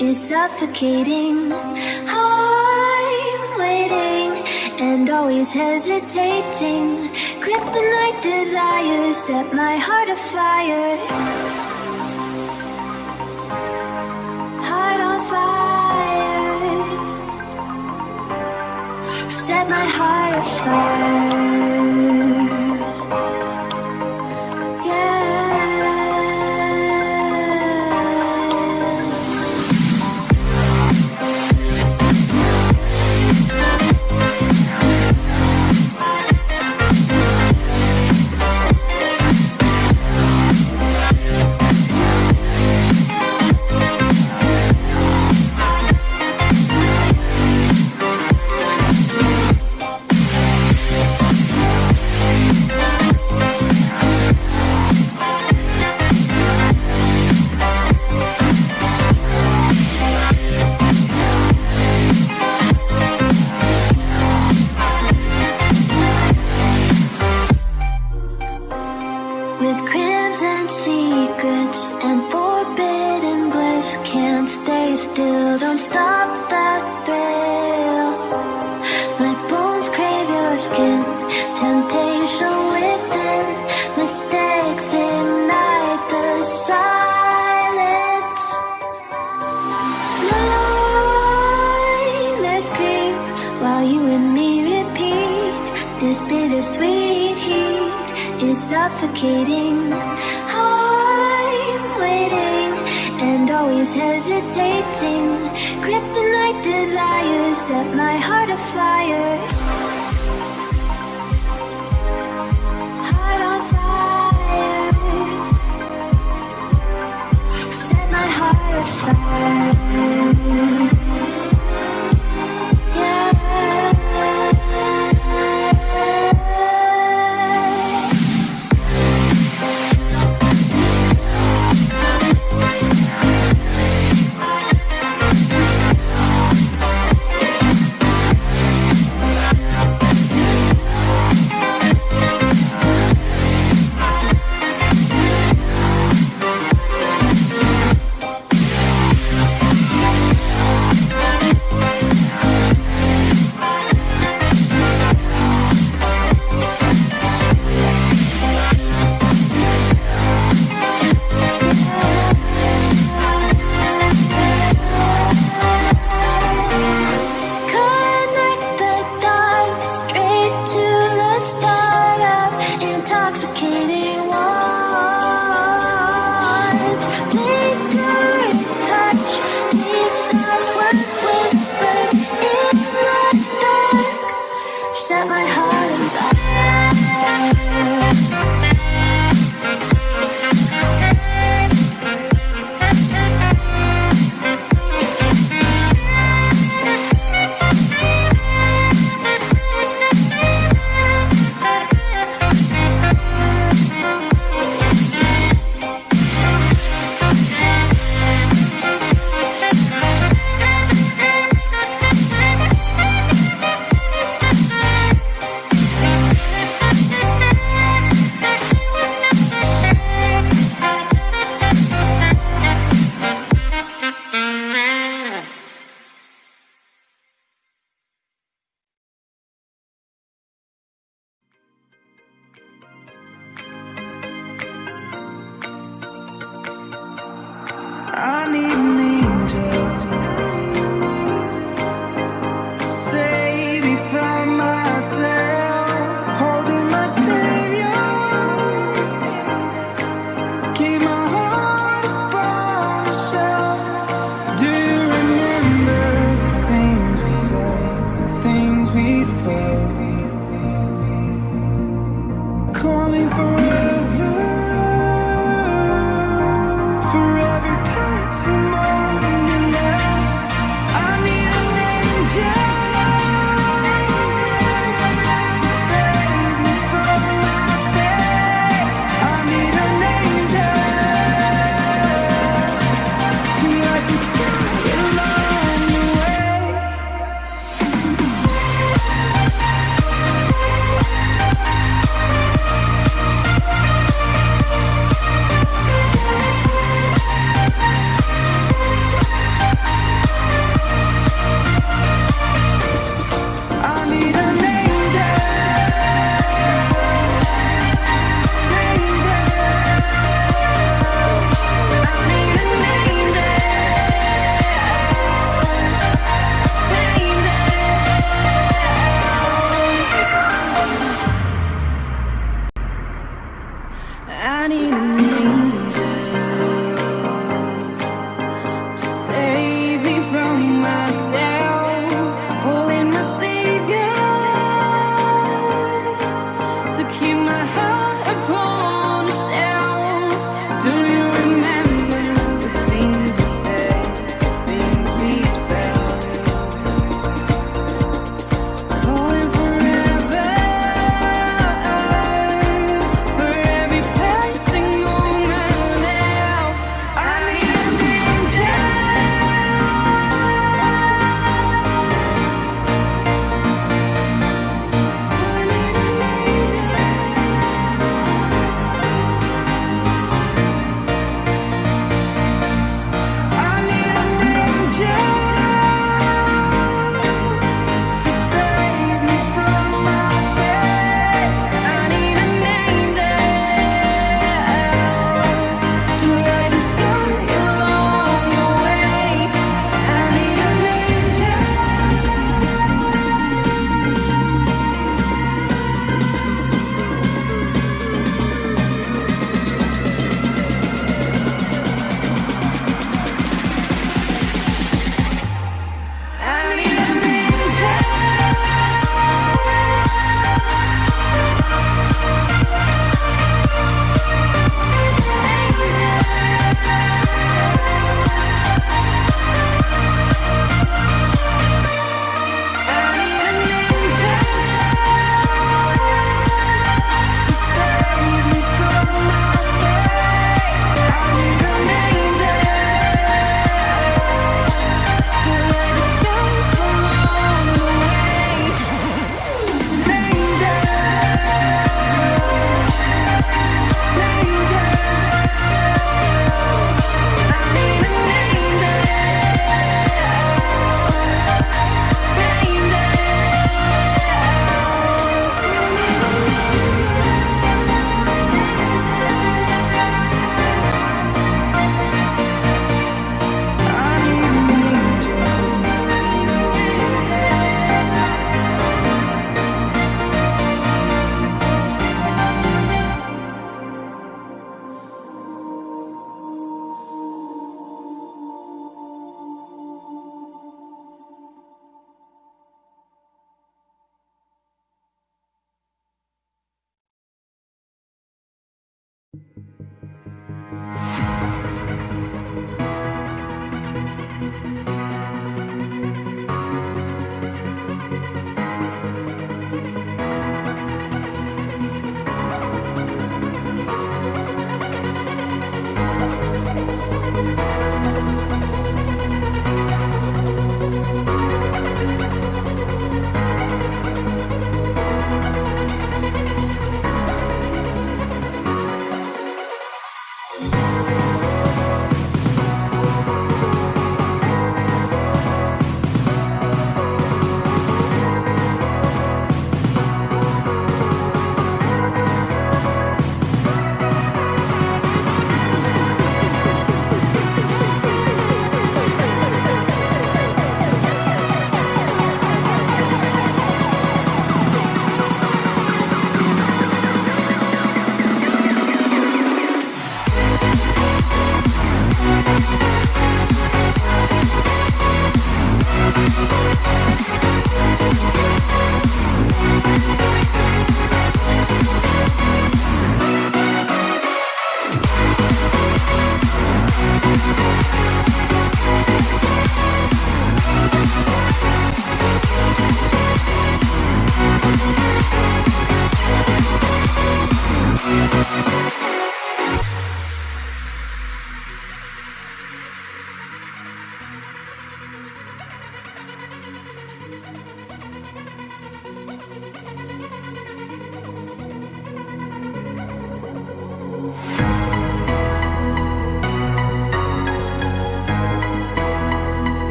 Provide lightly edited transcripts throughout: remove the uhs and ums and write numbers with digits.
is suffocating. I'm waiting and always hesitating. Kryptonite desires set my heart afire. Heart on fire. Set my heart afire. With crimson secrets and forbidden bliss, can't stay still, don't stop that thrill. My bones crave your skin, temptation within, mistakes ignite the silence. Nightmares creep while you and me repeat. This bittersweet heat is suffocating. I'm waiting and always hesitating. Kryptonite desires set my heart afire. Heart on fire. Set my heart afire.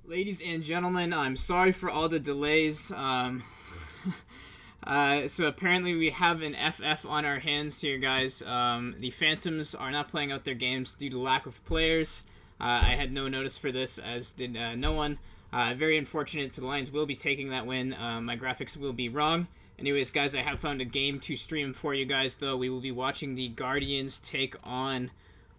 Ladies and gentlemen, I'm sorry for all the delays. So apparently we have an FF on our hands here, guys. The Phantoms are not playing out their games due to lack of players. I had no notice for this, as did no one. Very unfortunate. So the Lions will be taking that win. My graphics will be wrong. Anyways, guys, I have found a game to stream for you guys, though. We will be watching the Guardians take on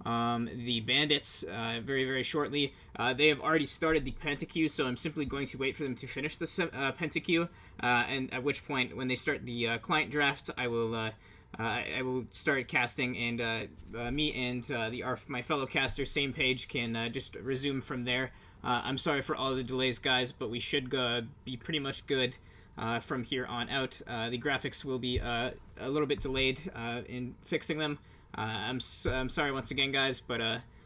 the Bandits very, very shortly. They have already started the Pentaqueue, so I'm simply going to wait for them to finish the Pentaqueue, and at which point, when they start the client draft, I will start casting, and me and my fellow casters, same page, can just resume from there. I'm sorry for all the delays, guys, but we should be pretty much good from here on out. The graphics will be a little bit delayed in fixing them. I'm sorry once again, guys, but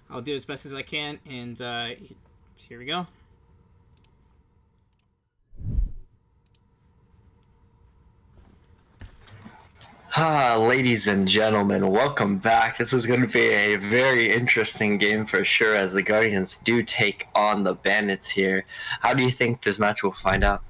I'll do as best as I can, and here we go. Ladies and gentlemen, welcome back. This is going to be a very interesting game for sure, as the Guardians do take on the Bandits here. How do you think this match will find out?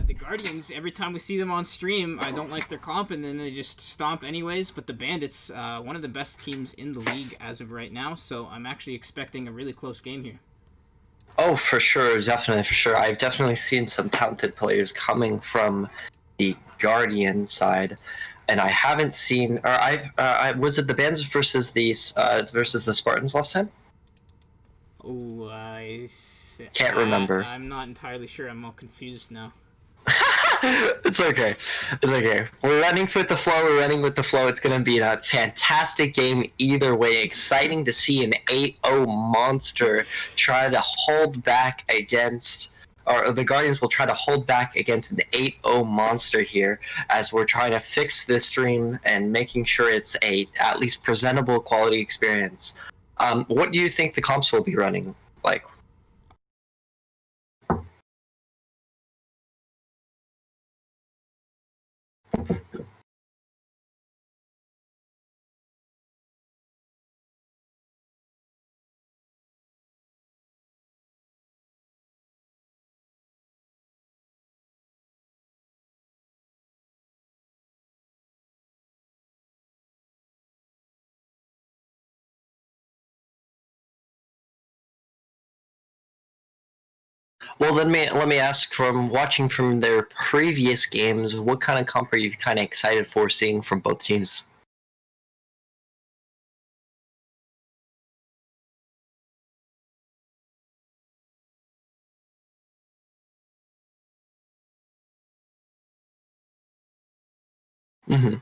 The Guardians, every time we see them on stream, I don't like their comp, and then they just stomp anyways. But the Bandits, one of the best teams in the league as of right now, so I'm actually expecting a really close game here. Oh, for sure, definitely, for sure. I've definitely seen some talented players coming from the Guardian side, and I haven't seen. Or was it the Bandits versus the Spartans last time? Oh, Can't remember. I'm not entirely sure. I'm all confused now. It's okay. It's okay. We're running with the flow. We're running with the flow. It's going to be a fantastic game either way. Exciting to see an 8-0 monster try to hold back against, or the Guardians will try to hold back against an 8-0 monster here, as we're trying to fix this stream and making sure it's a at least presentable quality experience. What do you think the comps will be running like? Well, let me ask, from watching from their previous games, what kind of comp are you kind of excited for seeing from both teams? Mm-hmm.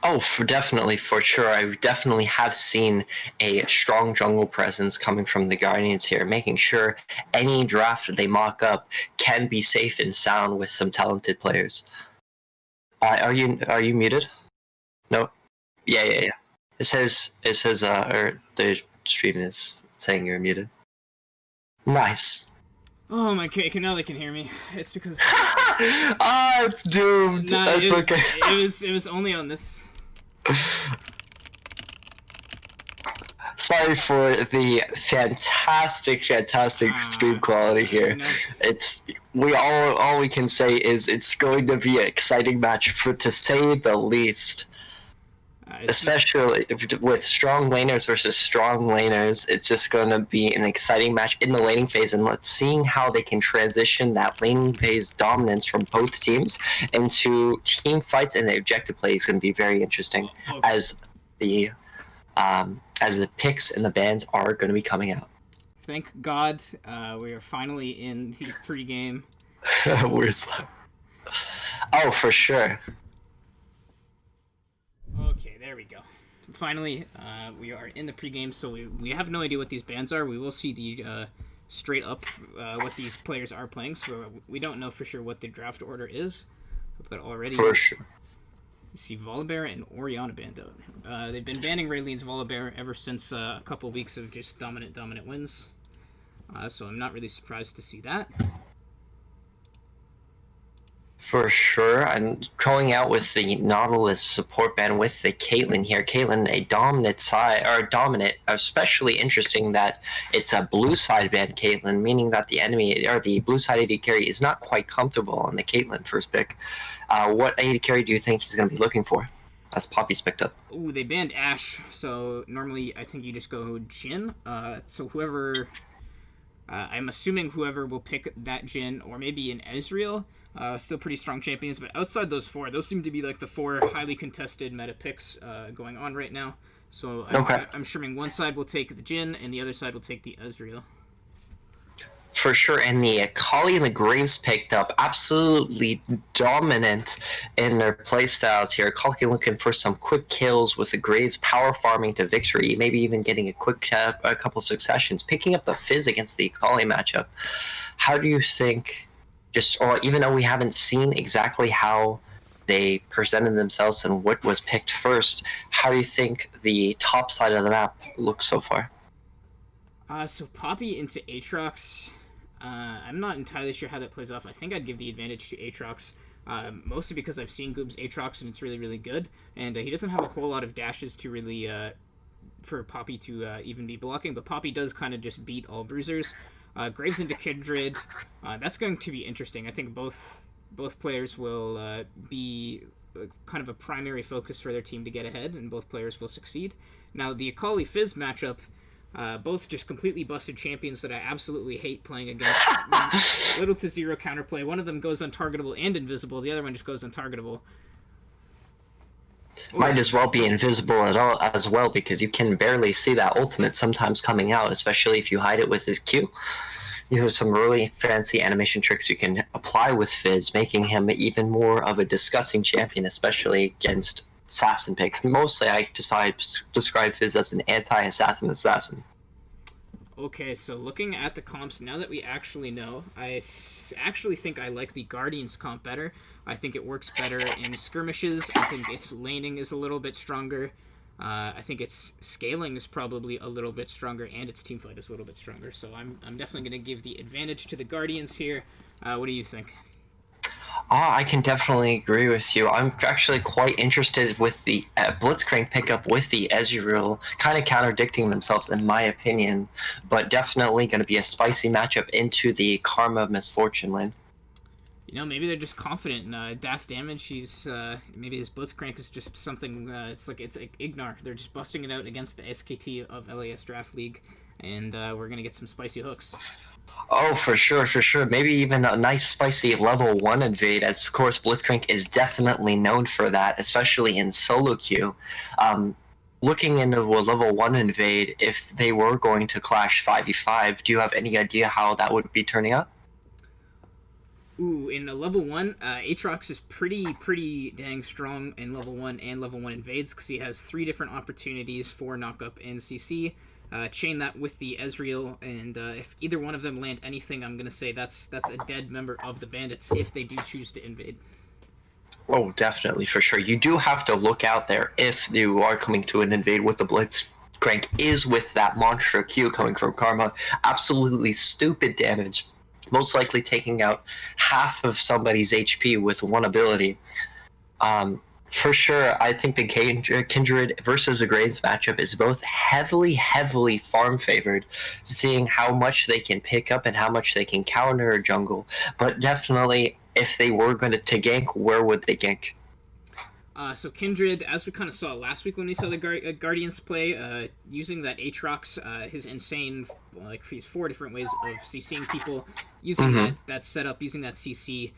Oh, definitely, for sure. I definitely have seen a strong jungle presence coming from the Guardians here, making sure any draft they mock up can be safe and sound with some talented players. Are you muted? No. Yeah. It says or the stream is saying you're muted. Nice. Oh my cake! Now they can hear me. It's because It's doomed. That's okay. It was only on this. Sorry for the fantastic stream quality here. It's all we can say is it's going to be an exciting match, to say the least. Especially with strong laners versus strong laners, it's just going to be an exciting match in the laning phase, and let's see how they can transition that laning phase dominance from both teams into team fights, and the objective play is going to be very interesting as the picks and the bans are going to be coming out. Thank God we are finally in the pregame. Where's that? Oh, for sure. Okay, there we go. Finally, we are in the pregame, so we have no idea what these bans are. We will see the straight up what these players are playing, so we don't know for sure what the draft order is. But already, For sure. you see Volibear and Orianna banned out. They've been banning Raylene's Volibear ever since a couple weeks of just dominant wins. So I'm not really surprised to see that. For sure, and going out with the Nautilus support ban with the Caitlyn here. Caitlyn, a dominant side, or dominant, especially interesting that it's a blue side ban Caitlyn, meaning that the enemy, or the blue side AD carry is not quite comfortable on the Caitlyn first pick. What AD carry do you think he's going to be looking for? As Poppy's picked up. Ooh, they banned Ashe, so normally I think you just go Jhin. So whoever, I'm assuming whoever will pick that Jhin, or maybe an Ezreal, still pretty strong champions, but outside those four, those seem to be like the four highly contested meta picks going on right now. So I'm assuming one side will take the Jhin, and the other side will take the Ezreal. For sure, and the Akali and the Graves picked up, absolutely dominant in their playstyles here. Akali looking for some quick kills with the Graves power farming to victory, maybe even getting a couple successions, picking up the Fizz against the Akali matchup. How do you think, or even though we haven't seen exactly how they presented themselves and what was picked first, how do you think the top side of the map looks so far? So Poppy into Aatrox. I'm not entirely sure how that plays off. I think I'd give the advantage to Aatrox, mostly because I've seen Goob's Aatrox and it's really, really good. And he doesn't have a whole lot of dashes to really, for Poppy to even be blocking, but Poppy does kind of just beat all bruisers. Graves into Kindred. That's going to be interesting. I think both players will be kind of a primary focus for their team to get ahead, and both players will succeed. Now, the Akali Fizz matchup, both just completely busted champions that I absolutely hate playing against. Little to zero counterplay. One of them goes untargetable and invisible. The other one just goes untargetable. Might as well be invisible at all as well, because you can barely see that ultimate sometimes coming out, especially if you hide it with his Q. You have some really fancy animation tricks you can apply with Fizz, making him even more of a disgusting champion, especially against assassin picks. Mostly I describe Fizz as an anti-assassin. Okay, so looking at the comps, now that we actually know, I actually think I like the Guardians comp better. I think it works better in skirmishes. I think its laning is a little bit stronger. I think its scaling is probably a little bit stronger, and its teamfight is a little bit stronger. So I'm definitely going to give the advantage to the Guardians here. What do you think? I can definitely agree with you. I'm actually quite interested with the Blitzcrank pickup with the Ezreal, kind of contradicting themselves in my opinion, but definitely going to be a spicy matchup into the Karma Misfortune lane. You know, maybe they're just confident in death damage. Maybe his Blitzcrank is just something, it's like Ignar. They're just busting it out against the SKT of LAS Draft League, and we're going to get some spicy hooks. Oh, for sure. Maybe even a nice spicy level 1 invade, as of course Blitzcrank is definitely known for that, especially in solo queue. Looking into a level 1 invade, if they were going to clash 5v5, do you have any idea how that would be turning out? Ooh, in a level 1, Aatrox is pretty dang strong in level 1 and level 1 invades, because he has 3 different opportunities for knockup and CC. Chain that with the Ezreal, and if either one of them land anything, I'm gonna say that's a dead member of the Bandits if they do choose to invade. Oh, definitely, for sure. You do have to look out there if you are coming to an invade with the Blitzcrank is with that monster Q coming from Karma. Absolutely stupid damage. Most likely taking out half of somebody's HP with one ability. For sure, I think the Kindred versus the Graves matchup is both heavily farm favored, seeing how much they can pick up and how much they can counter a jungle. But definitely, if they were going to gank, where would they gank? So Kindred, as we kind of saw last week when we saw the Guardians play, using that Aatrox, his insane, he's 4 different ways of CCing people, using that setup, using that CC,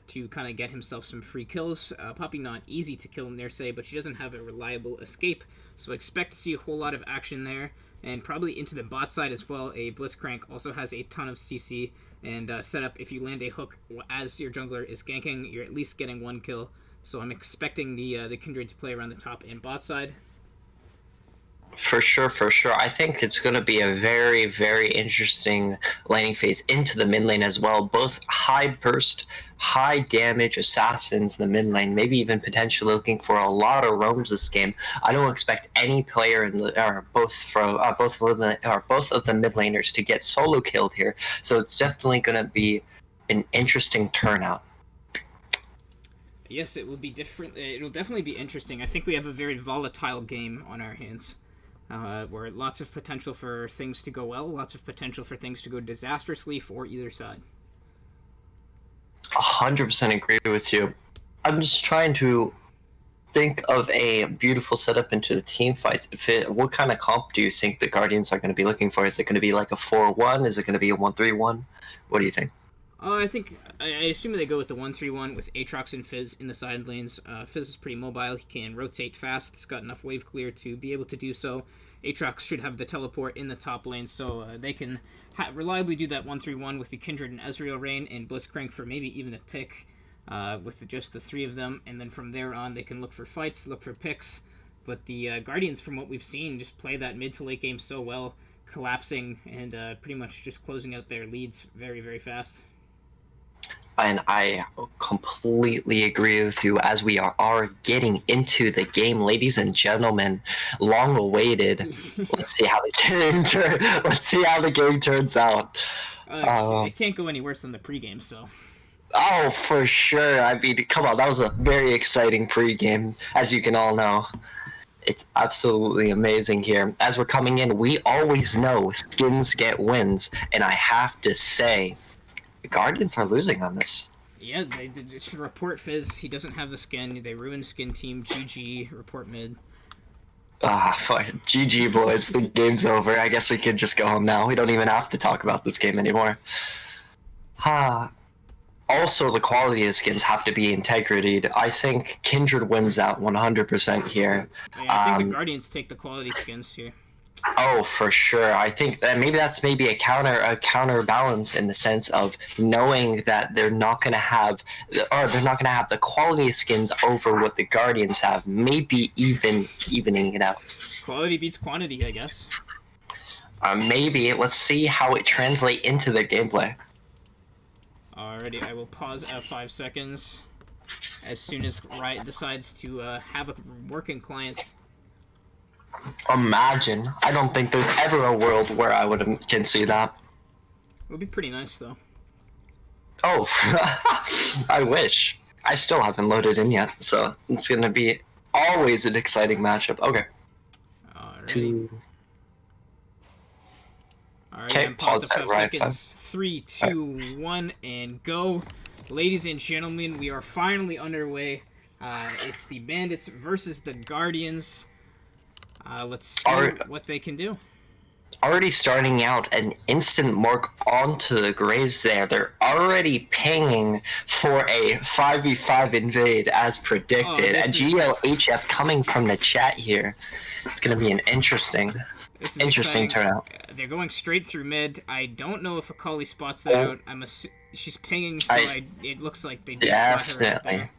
to kind of get himself some free kills. Poppy not easy to kill in there, say, but she doesn't have a reliable escape, so expect to see a whole lot of action there. and probably into the bot side as well. A Blitzcrank also has a ton of CC and setup. If you land a hook as your jungler is ganking, you're at least getting 1 kill. So I'm expecting the Kindred to play around the top and bot side. For sure. I think it's going to be a very, very interesting laning phase into the mid lane as well. Both high burst, high damage assassins in the mid lane, maybe even potentially looking for a lot of roams this game. I don't expect any player in the both of the mid laners to get solo killed here. So it's definitely going to be an interesting turnout. Yes, it will be different. It'll definitely be interesting. I think we have a very volatile game on our hands. Where lots of potential for things to go well, lots of potential for things to go disastrously for either side. 100% agree with you. I'm just trying to think of a beautiful setup into the team fights. What kind of comp do you think the Guardians are going to be looking for? Is it going to be like a 4-1? Is it going to be a 1-3-1? What do you think? I assume they go with the 1-3-1 with Aatrox and Fizz in the side lanes. Fizz is pretty mobile. He can rotate fast. He's got enough wave clear to be able to do so. Aatrox should have the teleport in the top lane, so they can reliably do that 1-3-1 with the Kindred and Ezreal Rain and Blitzcrank for maybe even a pick with just the 3 of them. And then from there on, they can look for fights, look for picks. But the Guardians, from what we've seen, just play that mid to late game so well, collapsing and pretty much just closing out their leads very, very fast. And I completely agree with you as we are getting into the game, ladies and gentlemen. Long awaited. Let's see how the game turns out. It can't go any worse than the pregame, so. Oh, for sure. I mean, come on, that was a very exciting pregame, as you can all know. It's absolutely amazing here. As we're coming in, we always know skins get wins, and I have to say, the Guardians are losing on this. Yeah, they should report Fizz. He doesn't have the skin. They ruined skin team. GG. Report mid. Fuck. GG, boys. The game's over. I guess we could just go home now. We don't even have to talk about this game anymore. Also, the quality of skins have to be integrity. I think Kindred wins out 100% here. Yeah, I think the Guardians take the quality skins here. Oh, for sure. I think that that's a counterbalance in the sense of knowing that they're not going to have the quality skins over what the Guardians have. Maybe evening it out. Quality beats quantity, I guess. Maybe. Let's see how it translates into the gameplay. Alrighty, I will pause at 5 seconds as soon as Riot decides to have a working client. Imagine. I don't think there's ever a world where I can see that. It would be pretty nice, though. Oh, I wish. I still haven't loaded in yet, so it's going to be always an exciting matchup. Okay. Alrighty. Alright, pause at 5 seconds. 3, 2, 1, and go. Ladies and gentlemen, we are finally underway. It's the Bandits versus the Guardians. Let's see what they can do. Already starting out an instant mark onto the Graves there. They're already pinging for a 5v5 invade as predicted. And GLHF coming from the chat here. It's going to be an interesting turnout. They're going straight through mid. I don't know if Akali spots that out. She's pinging, so it looks like they did spot her right there.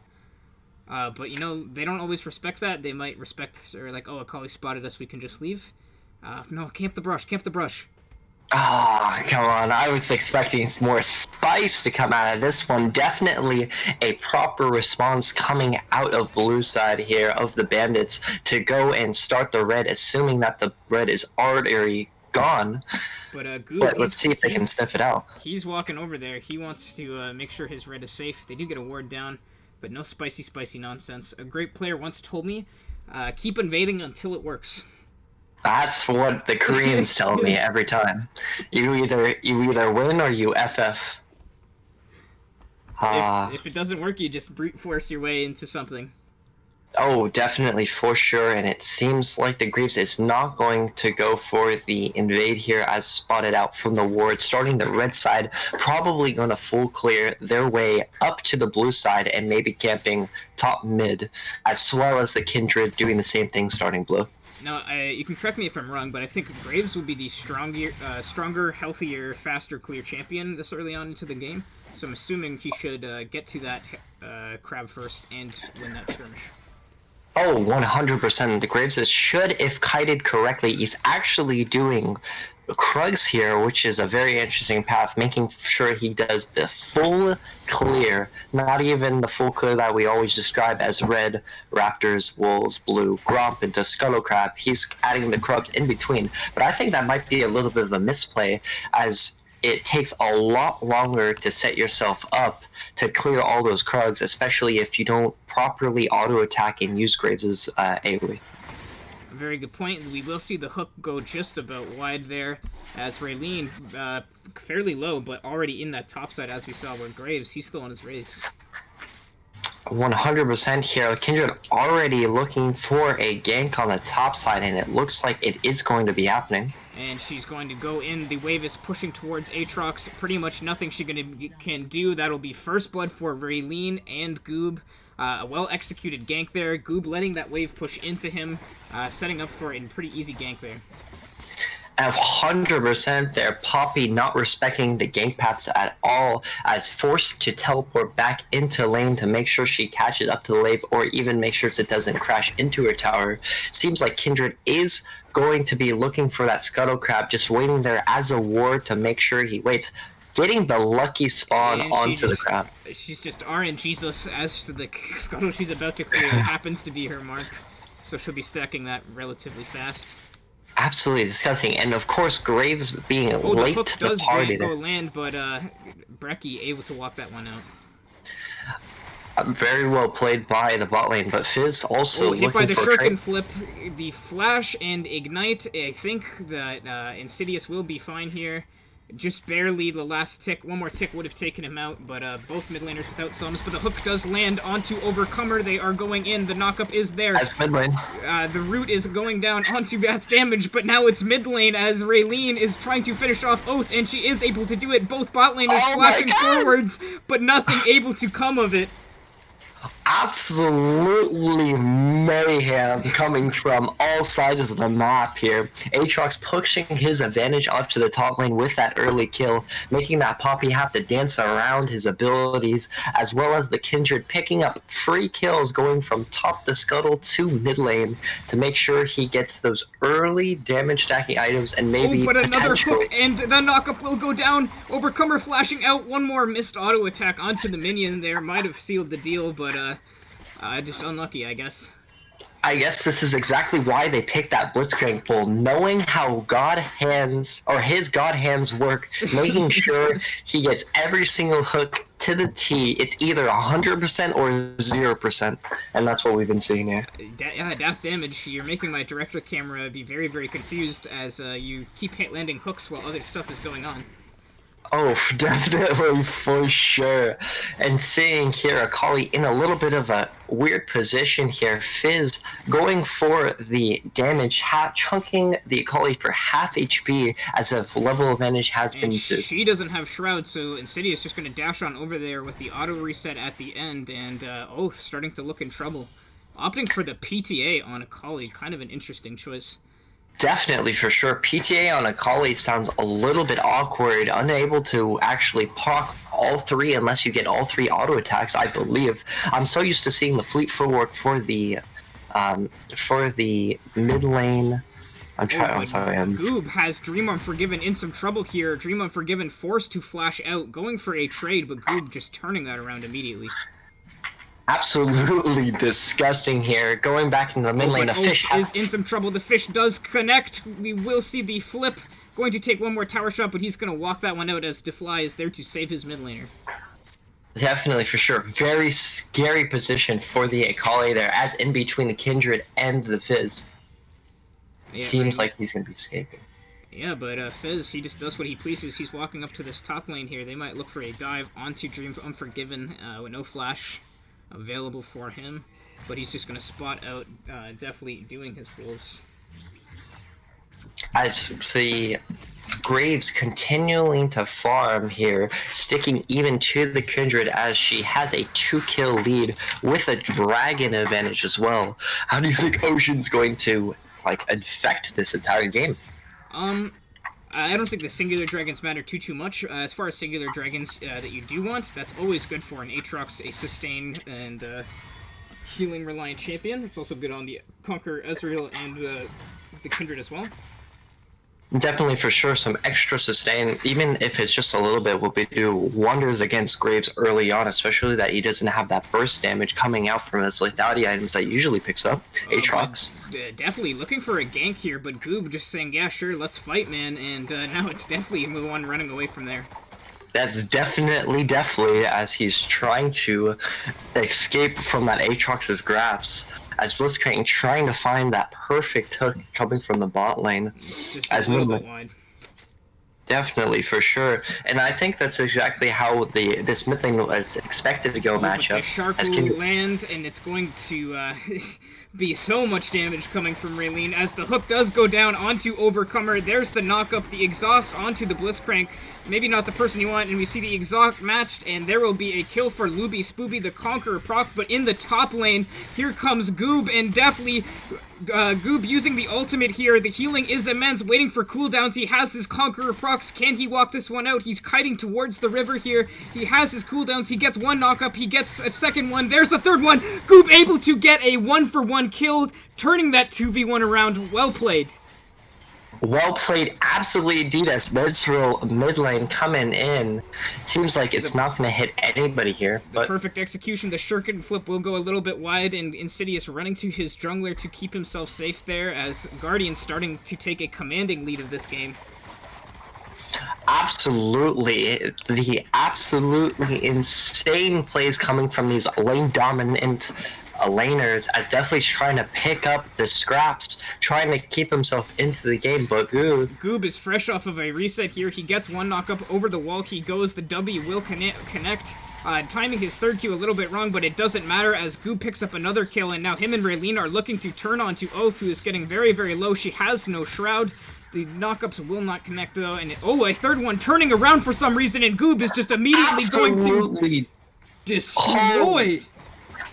But, they don't always respect that. They might respect, or like, oh, Akali spotted us, we can just leave. No, camp the brush. Come on. I was expecting more spice to come out of this one. Definitely a proper response coming out of blue side here of the Bandits to go and start the red, assuming that the red is already gone. But let's see if they can sniff it out. He's walking over there. He wants to make sure his red is safe. They do get a ward down, but no spicy nonsense. A great player once told me, keep invading until it works. That's what the Koreans tell me every time. You either win or you FF. If it doesn't work, you just brute force your way into something. Oh, definitely, for sure. And it seems like the Greaves is not going to go for the invade here as spotted out from the ward. Starting the red side, probably going to full clear their way up to the blue side and maybe camping top mid, as well as the Kindred doing the same thing starting blue. Now, you can correct me if I'm wrong, but I think Graves would be the stronger, healthier, faster clear champion this early on into the game. So I'm assuming he should get to that crab first and win that skirmish. Oh, 100%. The Graves should, if kited correctly, he's actually doing Krugs here, which is a very interesting path, making sure he does the full clear, not even the full clear that we always describe as red, raptors, wolves, blue, gromp into scuttle crab. He's adding the Krugs in between. But I think that might be a little bit of a misplay, as it takes a lot longer to set yourself up to clear all those Krugs, especially if you don't properly auto-attack and use Graves' AoE. Very good point. We will see the hook go just about wide there, as Raylene, fairly low, but already in that top side, as we saw with Graves. He's still on his race. 100% here. Kindred already looking for a gank on the top side, and it looks like it is going to be happening. And she's going to go in. The wave is pushing towards Aatrox. Pretty much nothing she can do. That'll be first blood for Raylene and Goob. A well-executed gank there. Goob letting that wave push into him, setting up for a pretty easy gank there. 100% there. Poppy not respecting the gank paths at all, as forced to teleport back into lane to make sure she catches up to the wave, or even make sure it doesn't crash into her tower. Seems like Kindred is going to be looking for that scuttle crab, just waiting there as a ward to make sure he waits. Getting the lucky spawn onto the crab. She's just RNG's-less as to the scuttle she's about to clear. It happens to be her mark, so she'll be stacking that relatively fast. Absolutely disgusting, and of course Graves being late the to the party. Go land, but Brecky able to walk that one out. Very well played by the bot lane, but Fizz also hit by the for shuriken flip, the flash and ignite. I think that Insidious will be fine here. Just barely the last tick. One more tick would have taken him out, but both mid laners without sums. But the hook does land onto Overcomer. They are going in. The knockup is there. As mid lane. The root is going down onto Bath damage, but now it's mid lane as Raylene is trying to finish off Oath, and she is able to do it. Both bot laners flashing forwards, but nothing able to come of it. Absolutely mayhem coming from all sides of the map here. Aatrox pushing his advantage up to the top lane with that early kill, making that Poppy have to dance around his abilities, as well as the Kindred picking up free kills going from top the scuttle to mid lane to make sure he gets those early damage stacking items, and maybe but another hook, and the knockup will go down. Overcomer flashing out. One more missed auto attack onto the minion there. Might have sealed the deal, but just unlucky, I guess. I guess this is exactly why they picked that Blitzcrank pull, knowing how his God hands work, making sure he gets every single hook to the T. It's either 100% or 0%, and that's what we've been seeing here. Death damage. You're making my director camera be very, very confused as you keep landing hooks while other stuff is going on. Oh, definitely, for sure. And seeing here Akali in a little bit of a weird position here. Fizz going for the damage, chunking the Akali for half HP as a level advantage has been sued. She doesn't have Shroud, so Insidious is just going to dash on over there with the auto reset at the end, and Oath starting to look in trouble. Opting for the PTA on Akali, kind of an interesting choice. Definitely, for sure. PTA on Akali sounds a little bit awkward, unable to actually proc all three unless you get all three auto attacks, I believe. I'm so used to seeing the fleet footwork for the mid lane. I'm sorry. Goob has Dream Unforgiven in some trouble here. Dream Unforgiven forced to flash out, going for a trade, but Goob just turning that around immediately. Absolutely disgusting here. Going back into the mid lane, the fish is in some trouble. The fish does connect. We will see the flip. Going to take one more tower shot, but he's going to walk that one out as Defly is there to save his mid laner. Definitely, for sure. Very scary position for the Akali there, as in between the Kindred and the Fizz. Yeah, seems like he's going to be escaping. Yeah, but Fizz, he just does what he pleases. He's walking up to this top lane here. They might look for a dive onto Dream Unforgiven with no flash available for him, but he's just going to spot out definitely doing his roles. As the Graves continuing to farm here, sticking even to the Kindred as she has a 2-kill lead with a dragon advantage as well. How do you think Ocean's going to like infect this entire game. I don't think the singular dragons matter too much. As far as singular dragons that you do want, that's always good for an Aatrox, a sustain, and healing reliant champion. It's also good on the Conqueror Ezreal and the Kindred as well. Definitely, for sure, some extra sustain, even if it's just a little bit, will do wonders against Graves early on, especially that he doesn't have that burst damage coming out from his lethality items that he usually picks up. Aatrox. Definitely looking for a gank here, but Goob just saying, yeah, sure, let's fight, man, and now it's definitely the one running away from there. That's definitely, as he's trying to escape from that Aatrox's grasp. As Blitzcrank trying to find that perfect hook coming from the bot lane. Just a little bit wide. Definitely, for sure. And I think that's exactly how this mid lane was expected to go matchup. The shark will land, and it's going to be so much damage coming from Raylene. As the hook does go down onto Overcomer, there's the knock-up, the exhaust onto the Blitzcrank. Maybe not the person you want, and we see the exhaust matched, and there will be a kill for Luby Spooby, the Conqueror proc, but in the top lane, here comes Goob, and definitely Goob using the ultimate here. The healing is immense, waiting for cooldowns. He has his Conqueror procs. Can he walk this one out? He's kiting towards the river here. He has his cooldowns. He gets one knock-up. He gets a second one. There's the third one. Goob able to get a 1-for-1 kill, turning that 2v1 around. Well played. Well played, absolutely indeed, as Ezreal mid lane coming in. Seems like it's not going to hit anybody here. The perfect execution, the shuriken flip will go a little bit wide, and Insidious running to his jungler to keep himself safe there, as Guardian's starting to take a commanding lead of this game. Absolutely. The absolutely insane plays coming from these lane dominant laners, as definitely trying to pick up the scraps, trying to keep himself into the game, but Goob is fresh off of a reset here. He gets one knock-up over the wall. He goes, the W will connect. Timing his third Q a little bit wrong, but it doesn't matter as Goob picks up another kill, and now him and Raylene are looking to turn onto Oath, who is getting very, very low. She has no shroud. The knockups will not connect, though, and a third one turning around for some reason, and Goob is just immediately going to destroy.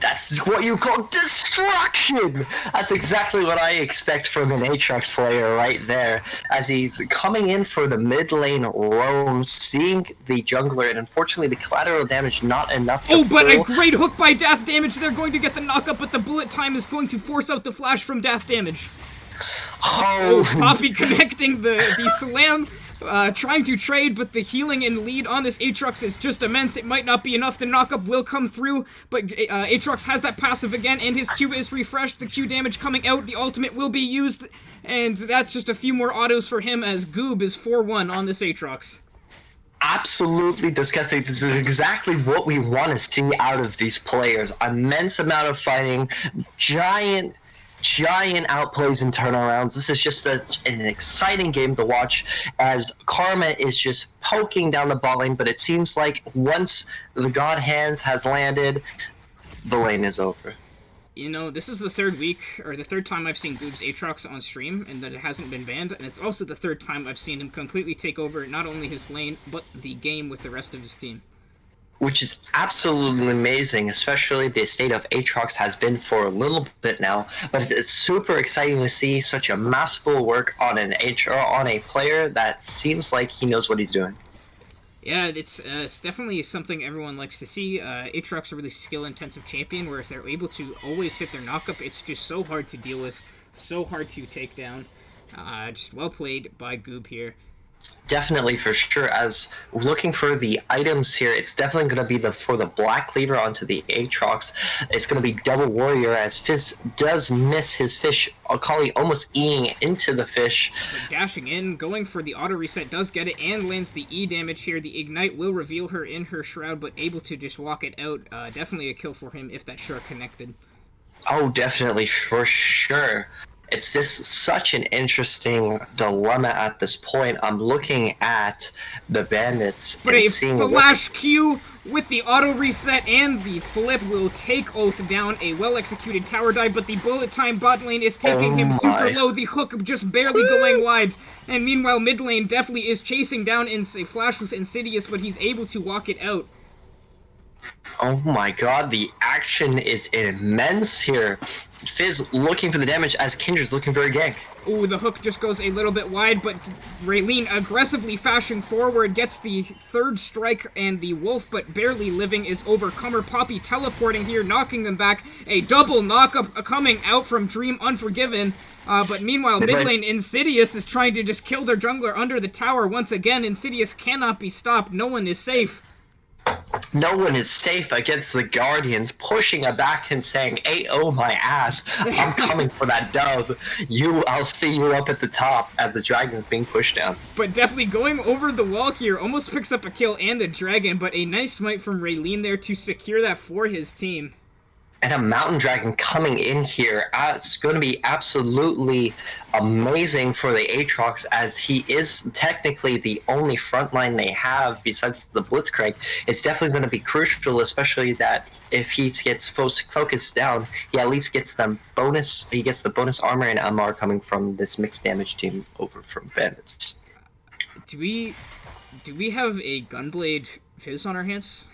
That's what you call destruction! That's exactly what I expect from an Aatrox player right there, as he's coming in for the mid lane roam, seeing the jungler, and unfortunately the collateral damage not enough to but a great hook by Death Damage. They're going to get the knock-up, but the bullet time is going to force out the flash from Death Damage. Poppy connecting the slam. Trying to trade, but the healing and lead on this Aatrox is just immense. It might not be enough. The knockup will come through, but Aatrox has that passive again, and his Q is refreshed. The Q damage coming out. The ultimate will be used, and that's just a few more autos for him as Goob is 4-1 on this Aatrox. Absolutely disgusting. This is exactly what we want to see out of these players. Immense amount of fighting, giant outplays and turnarounds. This is just an exciting game to watch, as Karma is just poking down the bot lane, but it seems like once the God Hands has landed, the lane is over. You know, this is the third week, or the third time I've seen Goob's Aatrox on stream, and that it hasn't been banned, and it's also the third time I've seen him completely take over not only his lane, but the game with the rest of his team. Which is absolutely amazing, especially the state of Aatrox has been for a little bit now. But it's super exciting to see such a masterful work on on a player that seems like he knows what he's doing. Yeah, it's definitely something everyone likes to see. Aatrox a really skill-intensive champion, where if they're able to always hit their knockup, it's just so hard to deal with, so hard to take down. Just well played by Goob here. Definitely, for sure. As looking for the items here, it's definitely going to be for the Black Cleaver onto the Aatrox. It's going to be Double Warrior, as Fizz does miss his fish, Akali almost eating into the fish. But dashing in, going for the auto reset, does get it, and lands the E damage here. The Ignite will reveal her in her shroud, but able to just walk it out. Definitely a kill for him if that sure connected. Oh, definitely, for sure. It's just such an interesting dilemma at this point. I'm looking at the bandits but and a seeing flash Q with the auto reset and the flip will take Oath down. A well-executed tower dive, but the bullet time bot lane is taking him super low. The hook just barely going wide. And meanwhile, mid lane definitely is chasing down a flash with Insidious, but he's able to walk it out. Oh my god, the action is immense here. Fizz looking for the damage as Kindra's looking for a gank. Ooh, the hook just goes a little bit wide, but Raylene aggressively fashing forward, gets the third strike, and the Wolf, but barely living, is overcomer. Poppy teleporting here, knocking them back. A double knock-up coming out from Dream Unforgiven. But meanwhile, mid lane, Insidious is trying to just kill their jungler under the tower once again. Insidious cannot be stopped. No one is safe. No one is safe against the Guardians, pushing it back and saying, "Hey, oh my ass, I'm coming for that dub. I'll see you up at the top," as the dragon's being pushed down. But definitely going over the wall here, almost picks up a kill and the dragon, but a nice smite from Raylene there to secure that for his team. And a Mountain Dragon coming in here. It's going to be absolutely amazing for the Aatrox, as he is technically the only frontline they have besides the Blitzcrank. It's definitely going to be crucial, especially that if he gets focused down, he at least gets the bonus. He gets the bonus armor and MR coming from this mixed damage team over from Bandits. Do we have a Gunblade Fizz on our hands?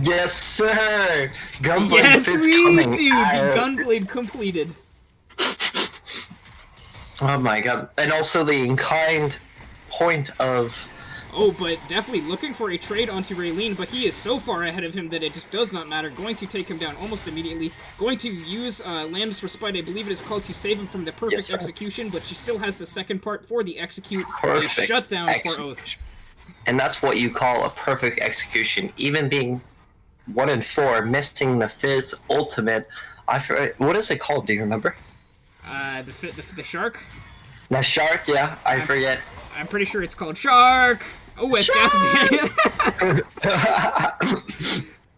Yes, sir! Gunblade yes, Fizz we coming do! out. The Gunblade completed. Oh my god. And also the inclined point of... Oh, but definitely looking for a trade onto Raylene, but he is so far ahead of him that it just does not matter. Going to take him down almost immediately. Going to use Lamb's Respite, I believe it is called, to save him from the perfect execution, but she still has the second part for the execute. Perfect a shutdown for Oath. And that's what you call a perfect execution. Even being 1 in 4, missing the Fizz ultimate. What is it called? Do you remember? The shark? The shark, yeah. I forget. I'm pretty sure it's called Shark. Oh, it's definitely.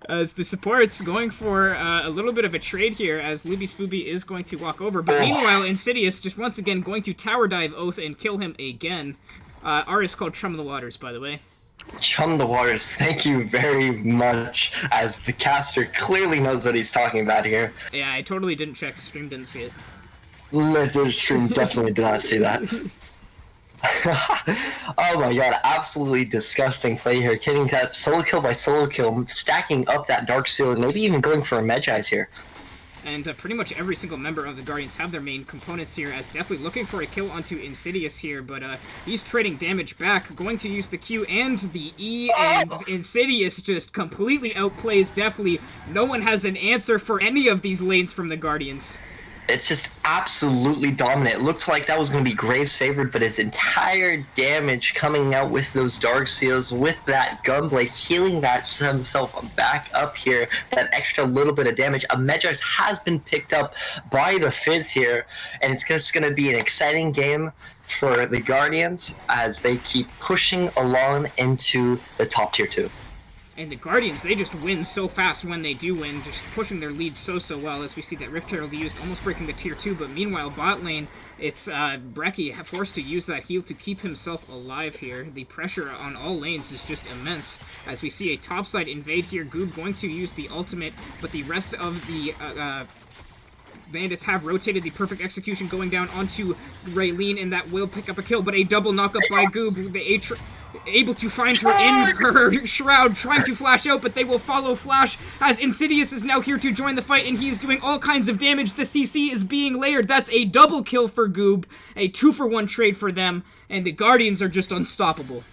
As the support's going for a little bit of a trade here, as Luby Spooby is going to walk over. But meanwhile, Insidious just once again going to tower dive Oath and kill him again. Art is called Chum the Waters, by the way. Chum the Waters, thank you very much, as the caster clearly knows what he's talking about here. Yeah, I totally didn't check. Stream didn't see it. The stream definitely did not see that. Oh my god, absolutely disgusting play here. Getting that solo kill by solo kill, stacking up that Dark Seal, and maybe even going for a Medjai's here. And pretty much every single member of the Guardians have their main components here, as definitely looking for a kill onto Insidious here, but he's trading damage back, going to use the Q and the E, and Insidious just completely outplays Deathly. No one has an answer for any of these lanes from the Guardians. It's just absolutely dominant. It looked like that was going to be Graves' favored, but his entire damage coming out with those Dark Seals, with that Gunblade, healing that himself back up here, that extra little bit of damage. A Medjai has been picked up by the Fizz here, and it's just going to be an exciting game for the Guardians as they keep pushing along into the top tier 2. And the Guardians, they just win so fast when they do win, just pushing their lead so well, as we see that Rift Herald used, almost breaking the tier 2, but meanwhile, bot lane, it's Brecky forced to use that heal to keep himself alive here. The pressure on all lanes is just immense, as we see a topside invade here. Goob going to use the ultimate, but the rest of the Bandits have rotated the perfect execution going down onto Raylene, and that will pick up a kill, but a double knockup by Goob. The able to find her in her shroud, trying to flash out, but they will follow Flash, as Insidious is now here to join the fight, and he is doing all kinds of damage. The CC is being layered. That's a double kill for Goob, a 2-for-1 trade for them, and the Guardians are just unstoppable.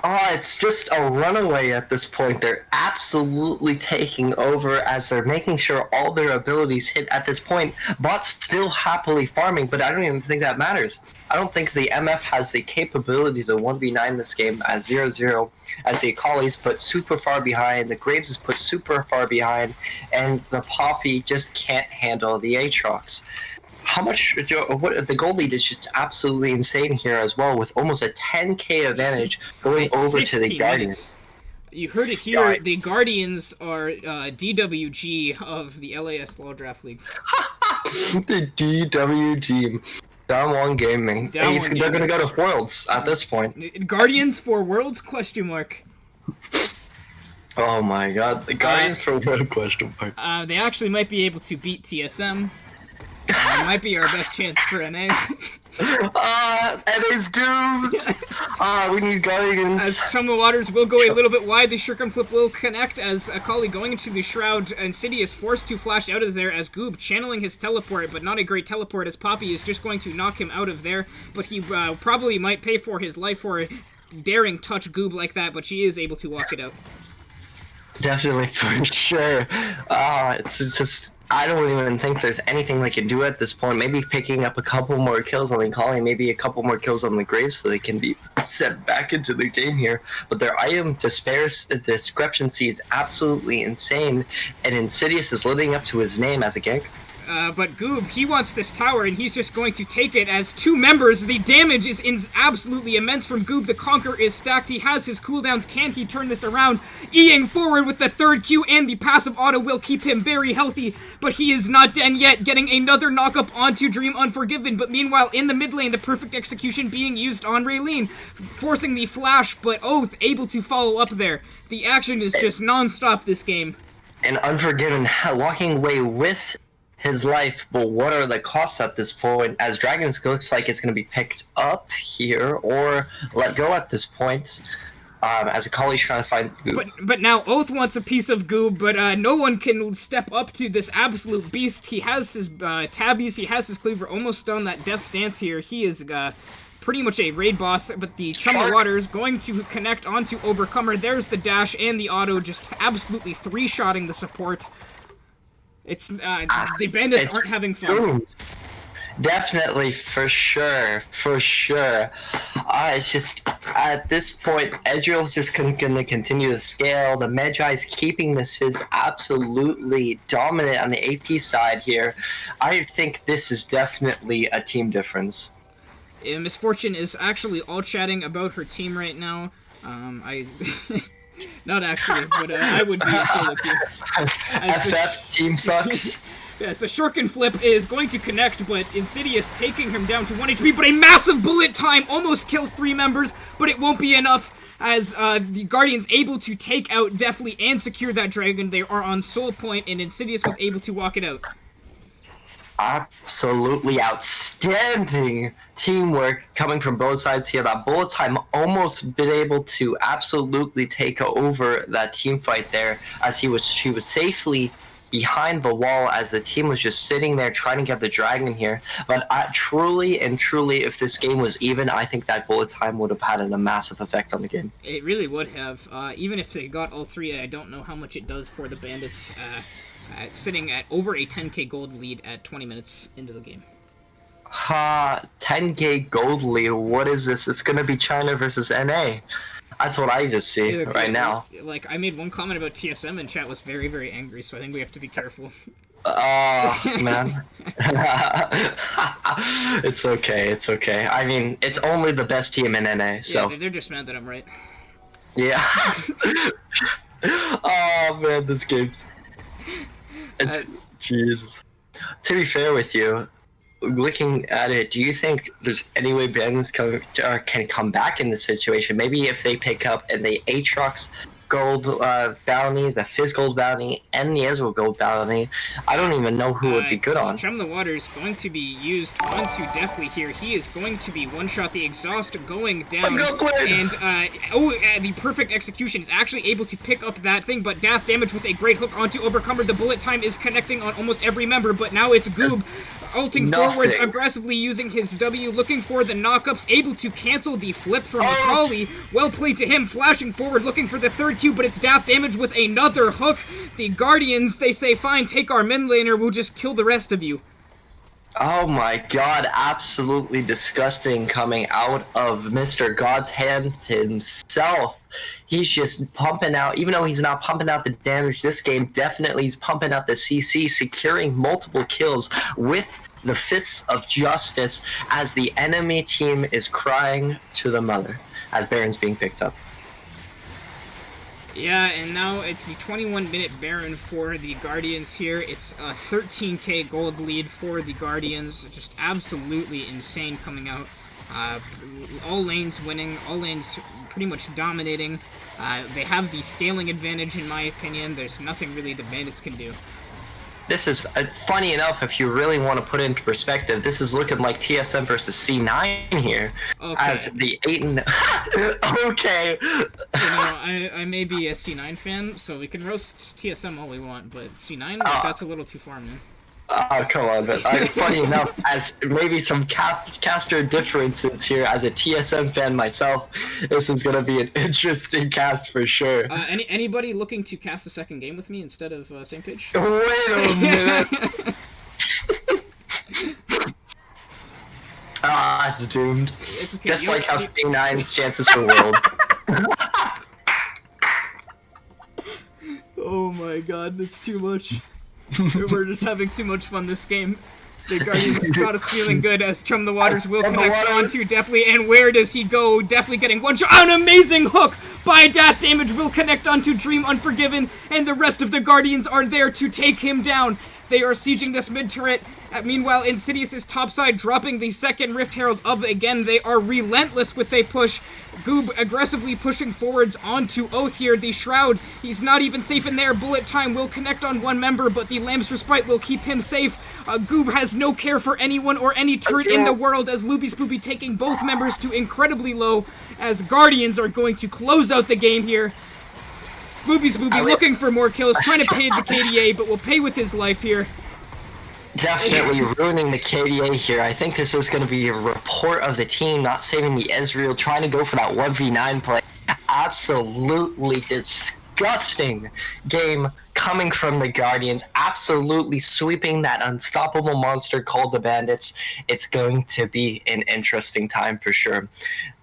It's just a runaway at this point. They're absolutely taking over as they're making sure all their abilities hit at this point. Bot's still happily farming, but I don't even think that matters. I don't think the MF has the capability to 1v9 this game as 0-0, as the Akali's put super far behind, the Graves is put super far behind, and the Poppy just can't handle the Aatrox. The gold lead is just absolutely insane here as well, with almost a 10k advantage going over to the Guardians. You heard it here, the Guardians are DWG of the LAS Law Draft League. The DWG. Down one gaming. They're going to go to Worlds at this point. Guardians for Worlds? Question mark. Oh my god, the Guardians for World question mark. They actually might be able to beat TSM. Might be our best chance for NA. And it's doomed. We need Guardians. As Chum of Waters will go a little bit wide, the Shuriken Flip will connect as Akali going into the Shroud. Insidious forced to flash out of there as Goob channeling his teleport, but not a great teleport as Poppy is just going to knock him out of there. But he probably might pay for his life for daring touch Goob like that, but she is able to walk it out. Definitely, for sure. It's just, I don't even think there's anything they can do at this point. Maybe picking up a couple more kills on the Calling, maybe a couple more kills on the Graves so they can be sent back into the game here. But their item discrepancy is absolutely insane, and Insidious is living up to his name as a gank. But Goob, he wants this tower, and he's just going to take it as 2 members. The damage is absolutely immense from Goob. The Conquer is stacked. He has his cooldowns. Can he turn this around? E-ing forward with the 3rd Q, and the passive auto will keep him very healthy, but he is not done yet, getting another knock-up onto Dream Unforgiven. But meanwhile, in the mid lane, the perfect execution being used on Raylene, forcing the flash, but Oath able to follow up there. The action is just non-stop this game. And Unforgiven walking away with his life, but what are the costs at this point, as Dragons looks like it's going to be picked up here or let go at this point, as Akali's trying to find Goob. But now Oath wants a piece of Goob, but no one can step up to this absolute beast. He has his tabbies, he has his cleaver almost done that death stance here. He is pretty much a raid boss, but the Chum of Water is going to connect onto Overcomer. There's the dash and the auto, just absolutely 3-shotting the support. It's the bandits aren't having fun. Doomed. Definitely, for sure. It's just at this point, Ezreal's just going to continue to scale. The Magi's keeping the Fizz absolutely dominant on the AP side here. I think this is definitely a team difference. Misfortune is actually all chatting about her team right now. Not actually, but I would be in solo queue. FF team sucks. Yes, the Shuriken Flip is going to connect, but Insidious taking him down to 1 HP, but a massive bullet time almost kills 3 members, but it won't be enough as the Guardians able to take out Deathly and secure that dragon. They are on soul point, and Insidious was able to walk it out. Absolutely outstanding teamwork coming from both sides here. That bullet time almost been able to absolutely take over that team fight there, as she was safely behind the wall as the team was just sitting there trying to get the dragon here. But truly, if this game was even, I think that bullet time would have had a massive effect on the game. It really would have. Even if they got all 3, I don't know how much it does for the bandits. Sitting at over a 10k gold lead at 20 minutes into the game. 10k gold lead. What is this? It's gonna be China versus NA. That's what I just see right now. Like, I made one comment about TSM and chat was very, very angry, so I think we have to be careful. Oh, man. It's okay. I mean, it's only the best team in NA, so. Yeah, they're just mad that I'm right. Yeah. Oh, man, this game's... Jesus. To be fair with you, looking at it, do you think there's any way bandits can come back in this situation? Maybe if they pick up and the Aatrox gold bounty, the Fizz gold bounty, and the Ezreal gold bounty, I don't even know who would be good on. Chum the Water is going to be used onto Deathly here. He is going to be one-shot, the exhaust going down, and the perfect execution is actually able to pick up that thing, but death damage with a great hook onto Overcomer. The bullet time is connecting on almost every member, but now it's Goob ulting forwards, aggressively using his W, looking for the knockups, able to cancel the flip from Akali. Well played to him, flashing forward, looking for the 3rd Q, but it's death damage with another hook. The Guardians, they say, fine, take our mid laner, we'll just kill the rest of you. Oh my god, absolutely disgusting coming out of Mr. God's hand himself. He's just pumping out, even though he's not pumping out the damage this game, definitely he's pumping out the CC, securing multiple kills with the Fists of Justice as the enemy team is crying to the mother as Baron's being picked up. Yeah, and now it's the 21-minute Baron for the Guardians here. It's a 13k gold lead for the Guardians. Just absolutely insane coming out. All lanes winning, all lanes pretty much dominating. They have the scaling advantage in my opinion. There's nothing really the Bandits can do. This is funny enough. If you really want to put it into perspective, this is looking like TSM versus C9 here, as the 8 and. Okay. I may be a C9 fan, so we can roast TSM all we want, but C9, that's a little too far, man. Oh, come on, but funny enough, as maybe some caster differences here, as a TSM fan myself, this is going to be an interesting cast for sure. Anybody looking to cast a second game with me instead of same page? Wait a minute! It's doomed. It's okay. Just like how C9's chances for World. Oh my god, that's too much. We're just having too much fun this game. The Guardians got us feeling good as Chum the Waters will connect onto Deathly, and where does he go? Deathly getting one shot. An amazing hook by Death Damage will connect onto Dream Unforgiven, and the rest of the Guardians are there to take him down. They are sieging this mid turret. Meanwhile, Insidious is topside, dropping the second Rift Herald of again. They are relentless with a push. Goob aggressively pushing forwards onto Oath here. The Shroud, he's not even safe in there. Bullet Time will connect on one member, but the Lamb's Respite will keep him safe. Goob has no care for anyone or any turret in the world, as Loopy Spoopy taking both members to incredibly low, as Guardians are going to close out the game here. Loopy Spoopy looking for more kills, trying to pay the KDA, but will pay with his life here. Definitely ruining the KDA here. I think this is going to be a report of the team not saving the Ezreal, trying to go for that 1v9 play. Absolutely disgusting game coming from the Guardians. Absolutely sweeping that unstoppable monster called the Bandits. It's going to be an interesting time for sure.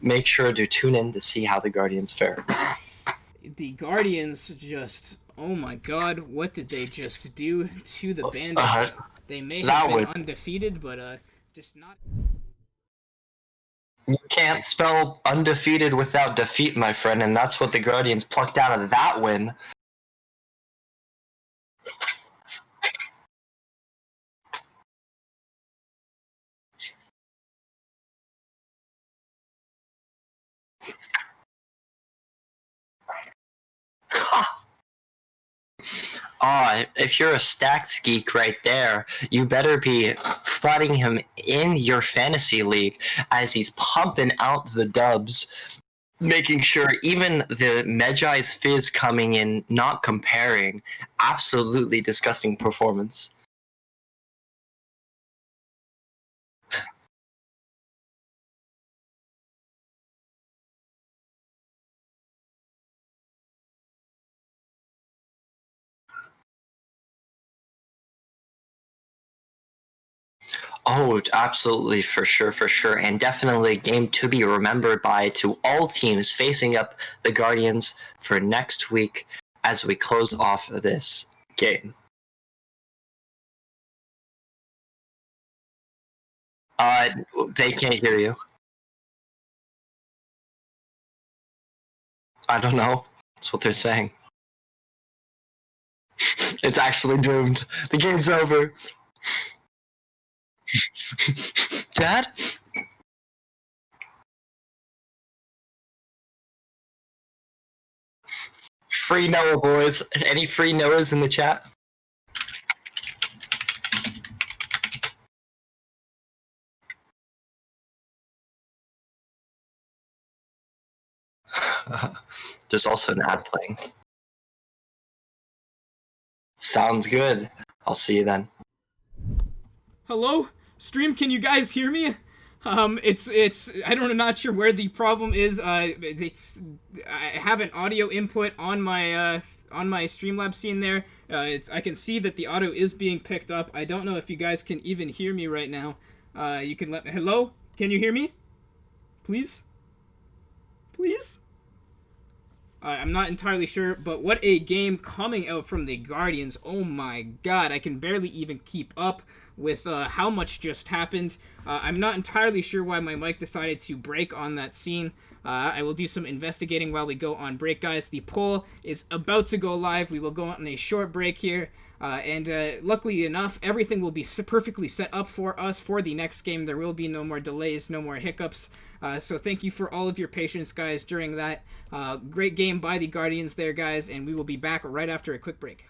Make sure to tune in to see how the Guardians fare. The Guardians just... Oh my god, what did they just do to the Bandits? They may have been undefeated, but just not... You can't spell undefeated without defeat, my friend, and that's what the Guardians plucked out of that win. If you're a stats geek right there, you better be flooding him in your fantasy league as he's pumping out the dubs, making sure even the Medjai's Fizz coming in, not comparing. Absolutely disgusting performance. Oh, absolutely, for sure. And definitely a game to be remembered by to all teams facing up the Guardians for next week as we close off this game. They can't hear you. I don't know. That's what they're saying. It's actually doomed. The game's over. Dad? Free Noah, boys. Any free Noahs in the chat? There's also an ad playing. Sounds good. I'll see you then. Hello? Stream, can you guys hear me? It's I'm not sure where the problem is. I have an audio input on my Streamlabs scene there. I can see that the audio is being picked up. I don't know if you guys can even hear me right now. You can let me... Hello? Can you hear me? Please? Please? I'm not entirely sure, but what a game coming out from the Guardians. Oh my god, I can barely even keep up with how much just happened. I'm not entirely sure why my mic decided to break on that scene. I will do some investigating while we go on break, guys. The poll is about to go live. We will go on a short break here. And luckily enough, everything will be perfectly set up for us for the next game. There will be no more delays, no more hiccups. So thank you for all of your patience, guys, during that. Great game by the Guardians there, guys, and we will be back right after a quick break.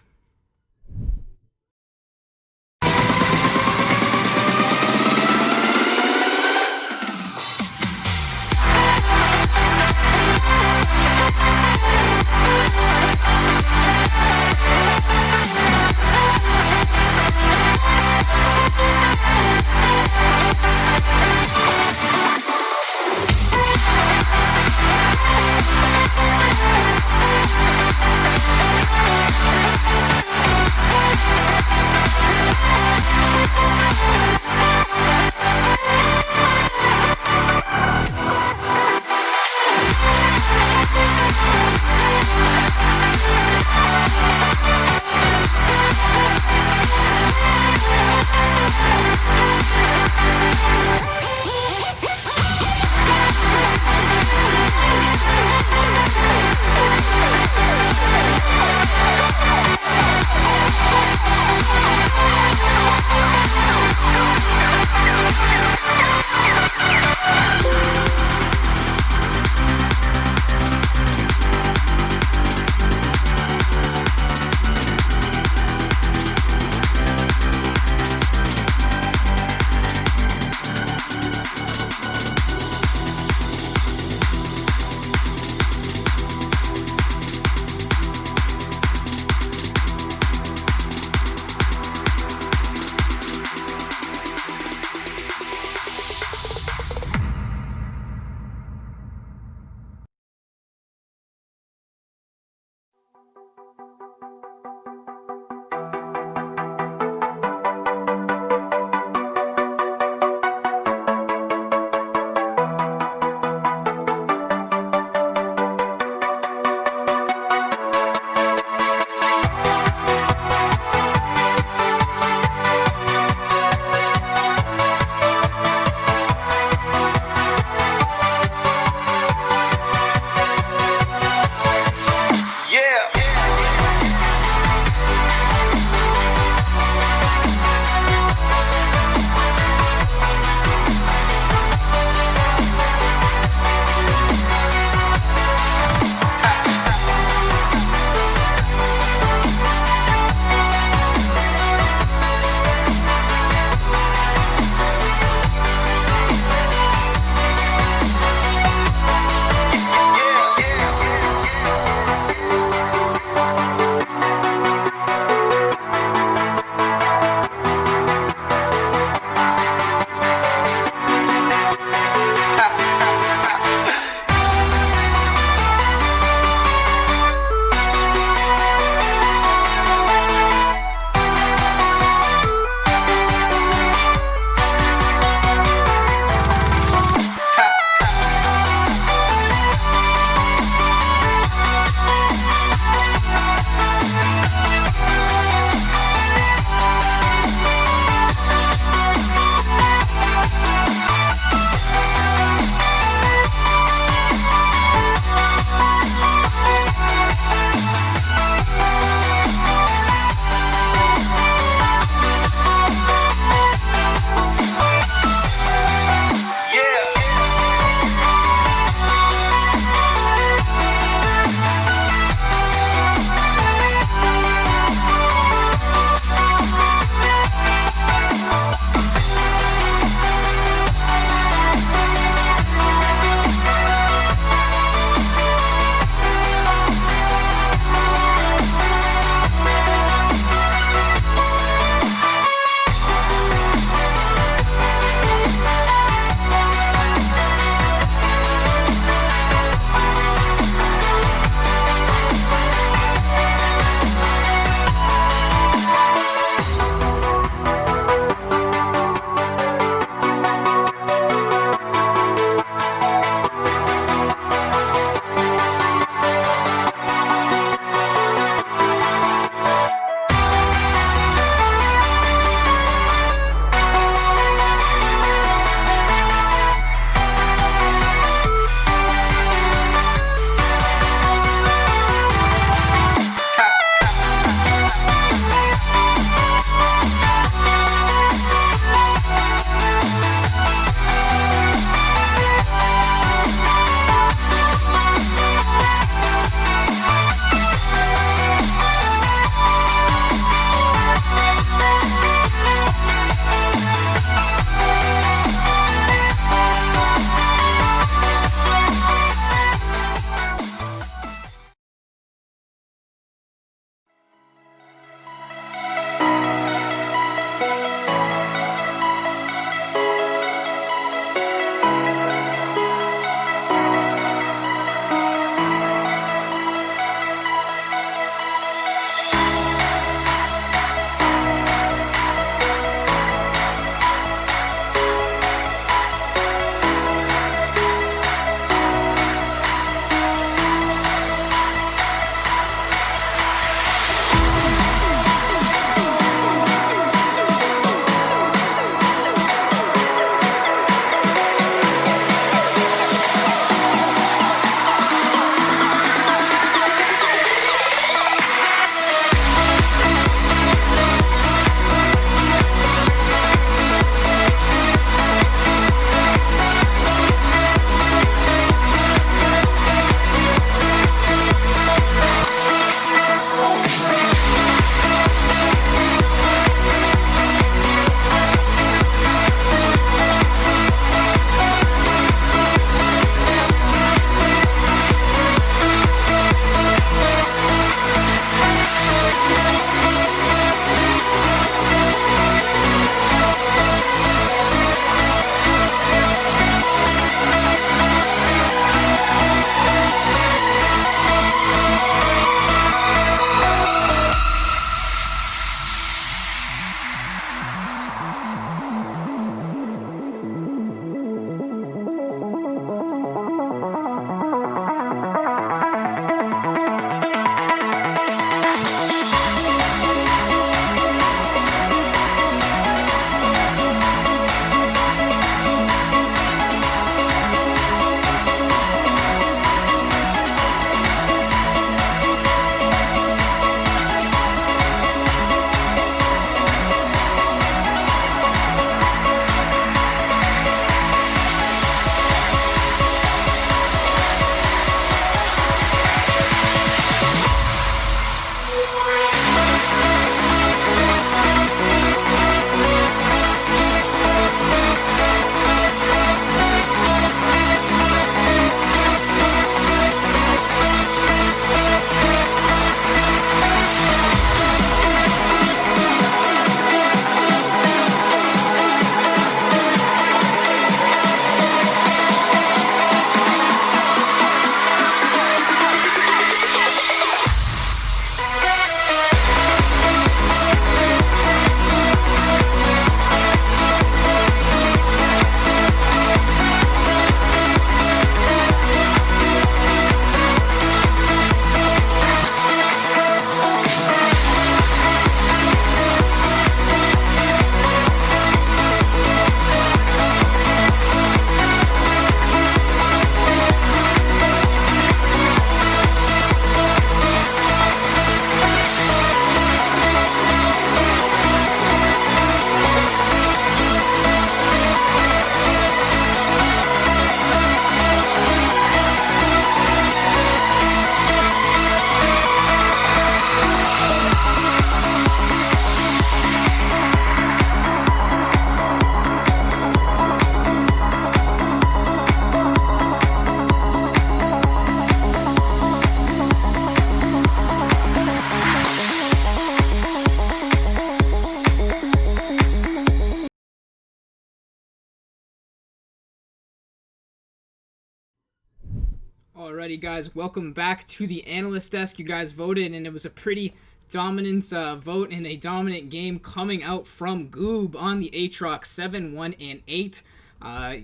Alrighty, guys, welcome back to the analyst desk. You guys voted, and it was a pretty dominant vote and a dominant game coming out from Goob on the Aatrox 7-1 and 8.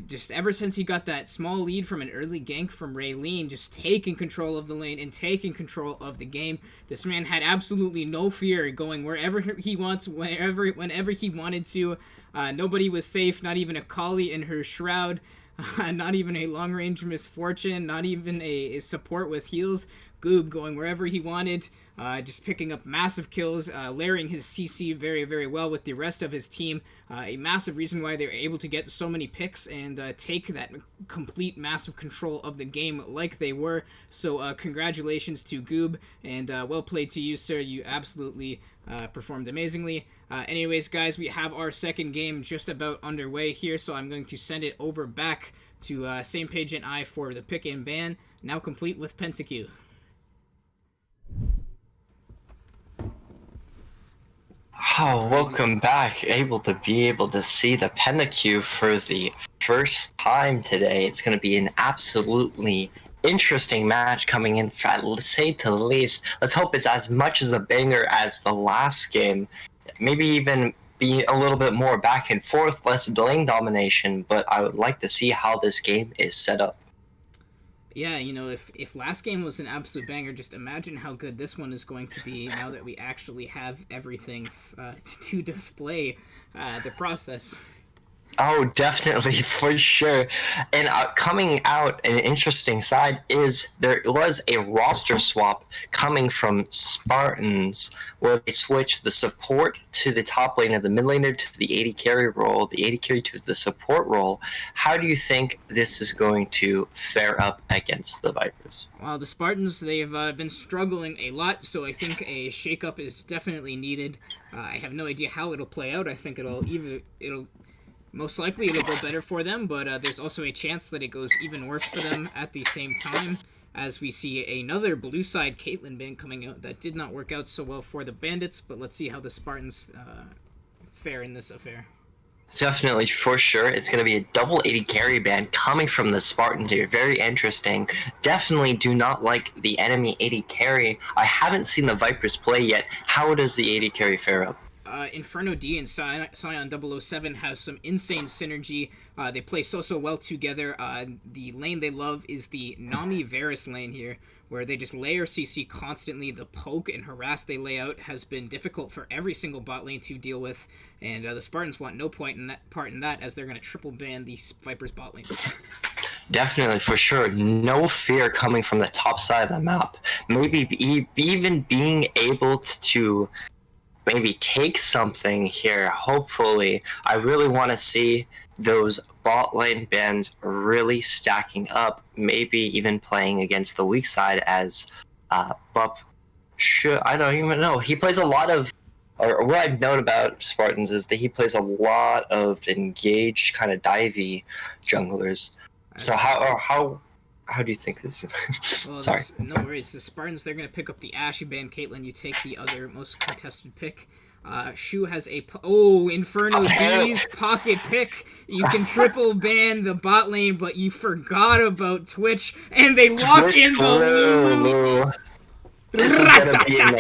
Just ever since he got that small lead from an early gank from Raylene, just taking control of the lane and taking control of the game. This man had absolutely no fear, going wherever he wants, whenever he wanted to. Nobody was safe, not even a Kali in her shroud. Not even a long-range misfortune, not even a support with heals. Goob going wherever he wanted, just picking up massive kills, layering his CC very, very well with the rest of his team. A massive reason why they were able to get so many picks and take that complete massive control of the game like they were. So congratulations to Goob, and well played to you, sir. You absolutely performed amazingly. Anyways, guys, we have our second game just about underway here, so I'm going to send it over back to Same Page and I for the pick and ban, now complete with PentaQ. Oh, welcome back. Able to see the PentaQ for the first time today. It's going to be an absolutely interesting match coming in, to say the least. Let's hope it's as much as a banger as the last game. Maybe even be a little bit more back and forth, less lane domination, but I would like to see how this game is set up. Yeah, you know, if last game was an absolute banger, just imagine how good this one is going to be now that we actually have everything to display the process. Oh, definitely, for sure. And coming out, an interesting side is there was a roster swap coming from Spartans where they switched the support to the top lane and the mid laner to the AD carry role, the AD carry to the support role. How do you think this is going to fare up against the Vipers? Well, the Spartans, they've been struggling a lot, so I think a shakeup is definitely needed. I have no idea how it'll play out. I think most likely it'll go better for them, but there's also a chance that it goes even worse for them at the same time, as we see another blue side Caitlyn ban coming out that did not work out so well for the Bandits, but let's see how the Spartans fare in this affair. Definitely, for sure. It's going to be a double AD carry ban coming from the Spartans here. Very interesting. Definitely do not like the enemy AD carry. I haven't seen the Vipers play yet. How does the AD carry fare up? Inferno D and Scion 007 have some insane synergy. They play so well together. The lane they love is the Nami Varus lane here, where they just layer CC constantly. The poke and harass they lay out has been difficult for every single bot lane to deal with, and the Spartans want no part in that, as they're going to triple ban the Vipers bot lane. Definitely, for sure. No fear coming from the top side of the map. Maybe even being able to maybe take something here, hopefully. I really want to see those bot lane bans really stacking up, maybe even playing against the weak side as Bup should. I don't even know. He plays a lot of, or what I've known about Spartans is that he plays a lot of engaged kind of divey junglers. So how do you think this is? Well, Sorry. No worries. The Spartans, they're going to pick up the Ash. You ban Caitlyn. You take the other most contested pick. Shu has a... Inferno D's pocket pick. You can triple ban the bot lane, but you forgot about Twitch, and they lock in the Lulu. This is going to be an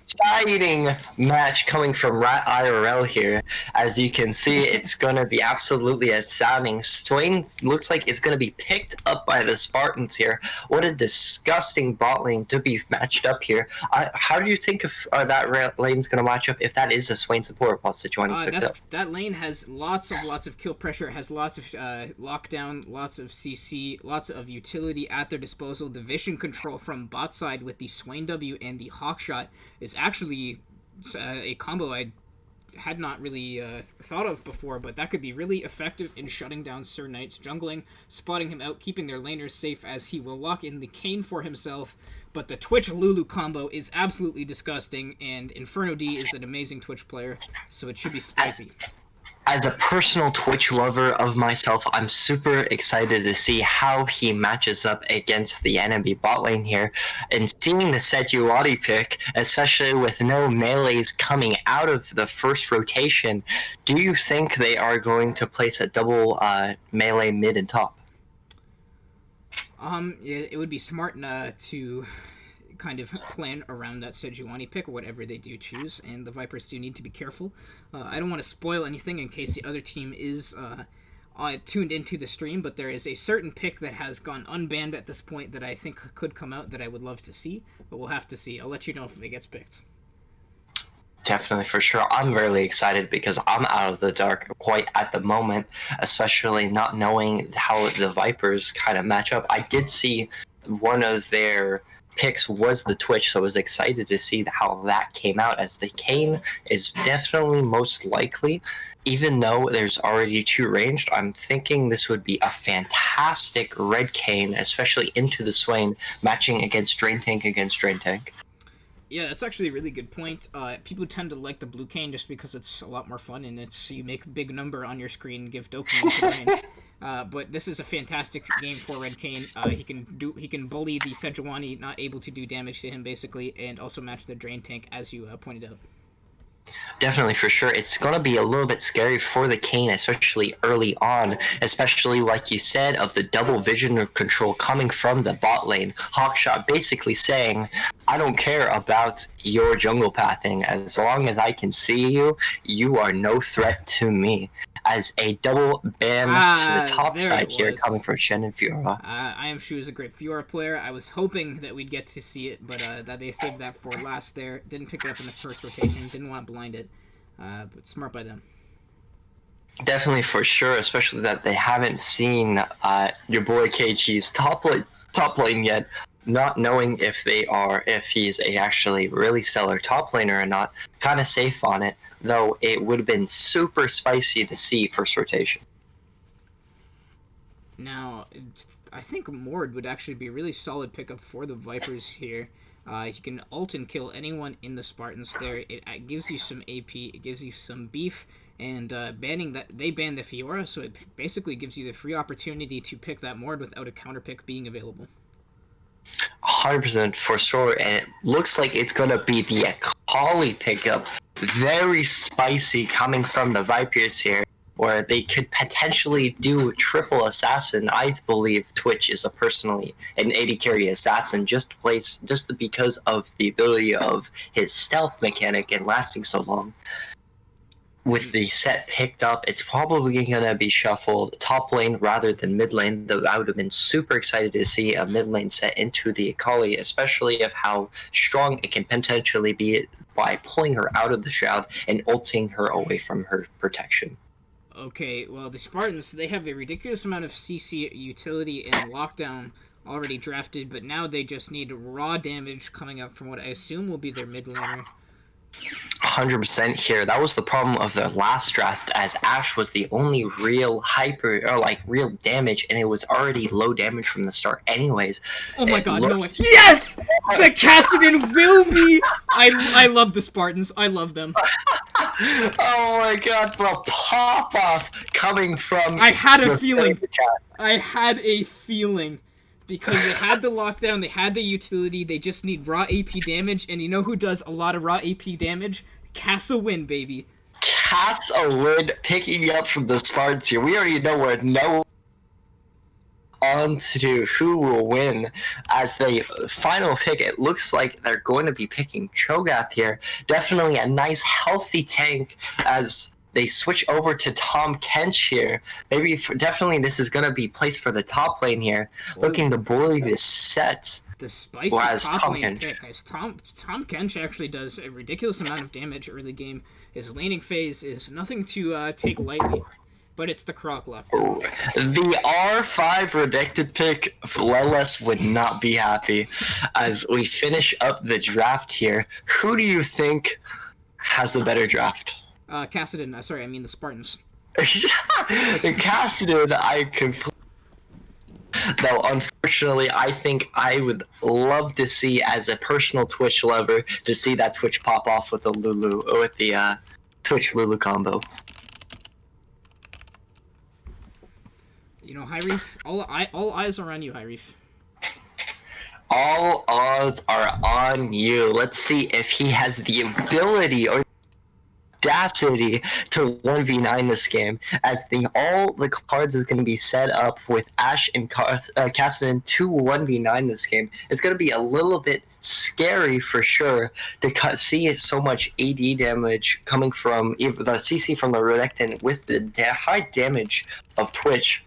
exciting match coming from Rat IRL here. As you can see, it's going to be absolutely astounding. Swain looks like it's going to be picked up by the Spartans here. What a disgusting bot lane to be matched up here. How do you think that lane's going to match up if that is a Swain support while Sichuan's picked up? That lane has lots of kill pressure, has lots of lockdown, lots of CC, lots of utility at their disposal. The vision control from bot side with the Swain W and the Hawkshot is actually a combo I had not really thought of before, but that could be really effective in shutting down Sir Knight's jungling, spotting him out, keeping their laners safe, as he will lock in the Kayn for himself. But the Twitch Lulu combo is absolutely disgusting, and Inferno D is an amazing Twitch player, so it should be spicy. As a personal Twitch lover of myself, I'm super excited to see how he matches up against the enemy bot lane here. And seeing the Sejuani pick, especially with no melees coming out of the first rotation, do you think they are going to place a double melee mid and top? It would be smart to kind of plan around that Sejuani pick or whatever they do choose, and the Vipers do need to be careful. I don't want to spoil anything in case the other team is tuned into the stream, but there is a certain pick that has gone unbanned at this point that I think could come out that I would love to see, but we'll have to see. I'll let you know if it gets picked. Definitely, for sure. I'm really excited because I'm out of the dark quite at the moment, especially not knowing how the Vipers kind of match up. I did see one of their picks was the Twitch, so I was excited to see how that came out, as the Kane is definitely most likely. Even though there's already 2 ranged, I'm thinking this would be a fantastic red Kane, especially into the Swain, matching against Drain Tank against Drain Tank. Yeah, that's actually a really good point. People tend to like the blue Kane just because it's a lot more fun, and you make a big number on your screen and give dopamine to Ryan. But this is a fantastic game for Red Kane. He can bully the Sejuani, not able to do damage to him basically, and also match the Drain Tank, as you pointed out. Definitely, for sure. It's going to be a little bit scary for the Kane, especially early on, especially like you said, of the double vision control coming from the bot lane. Hawkshot basically saying, I don't care about your jungle pathing. As long as I can see you, you are no threat to me. As a double ban to the top side here, coming from Shen and Fiora. I am Shu is a great Fiora player. I was hoping that we'd get to see it, but that they saved that for last there. Didn't pick it up in the first rotation. Didn't want to blind it. But smart by them. Definitely, for sure, especially that they haven't seen your boy KG's top lane yet, not knowing if he's a actually really stellar top laner or not. Kind of safe on it, though it would have been super spicy to see first rotation. Now, I think Mord would actually be a really solid pickup for the Vipers here. He can ult and kill anyone in the Spartans there. It gives you some AP, it gives you some beef, and banning that, they banned the Fiora, so it basically gives you the free opportunity to pick that Mord without a counter pick being available. 100% for sure, and it looks like it's going to be the Akali pickup. Very spicy coming from the Vipers here, where they could potentially do triple assassin. I believe Twitch is personally an AD carry assassin just because of the ability of his stealth mechanic and lasting so long. With the set picked up, it's probably going to be shuffled top lane rather than mid lane, though I would have been super excited to see a mid lane set into the Akali, especially of how strong it can potentially be by pulling her out of the Shroud and ulting her away from her protection. Okay, well, the Spartans, they have a ridiculous amount of CC utility and lockdown already drafted, but now they just need raw damage coming up from what I assume will be their mid laner. 100% here. That was the problem of their last draft, as Ashe was the only real real damage, and it was already low damage from the start anyways. Oh my god, no way. Yes! The Kassadin will be... I love the Spartans. I love them. Oh my god, the pop-off coming from... I had a feeling. Because they had the lockdown, they had the utility, they just need raw AP damage, and you know who does a lot of raw AP damage? Casa win, baby. Casa win picking up from the Spartans here. We already know on to who will win as the final pick. It looks like they're going to be picking Cho'Gath here. Definitely a nice healthy tank as they switch over to Tom Kench here. Definitely this is going to be placed for the top lane here, looking to bully this set. The spicy top lane pick. Tom Kench actually does a ridiculous amount of damage early game. His laning phase is nothing to take lightly, but it's the Croc luck. The R5 redacted pick, LNS would not be happy. As we finish up the draft here, who do you think has the better draft? Kassadin. Sorry, I mean the Spartans. The Kassadin, I completely... Though, unfortunately, I think I would love to see, as a personal Twitch lover, to see that Twitch pop off with the Twitch Lulu combo. You know, Hyreef, all eyes are on you, Hyreef. All odds are on you. Let's see if he has the ability or audacity to 1v9 this game, as all the cards is going to be set up with Ashe and Cassidy to 1v9 this game. It's going to be a little bit scary for sure to see so much AD damage coming from either the CC from the Renekton with the high damage of Twitch.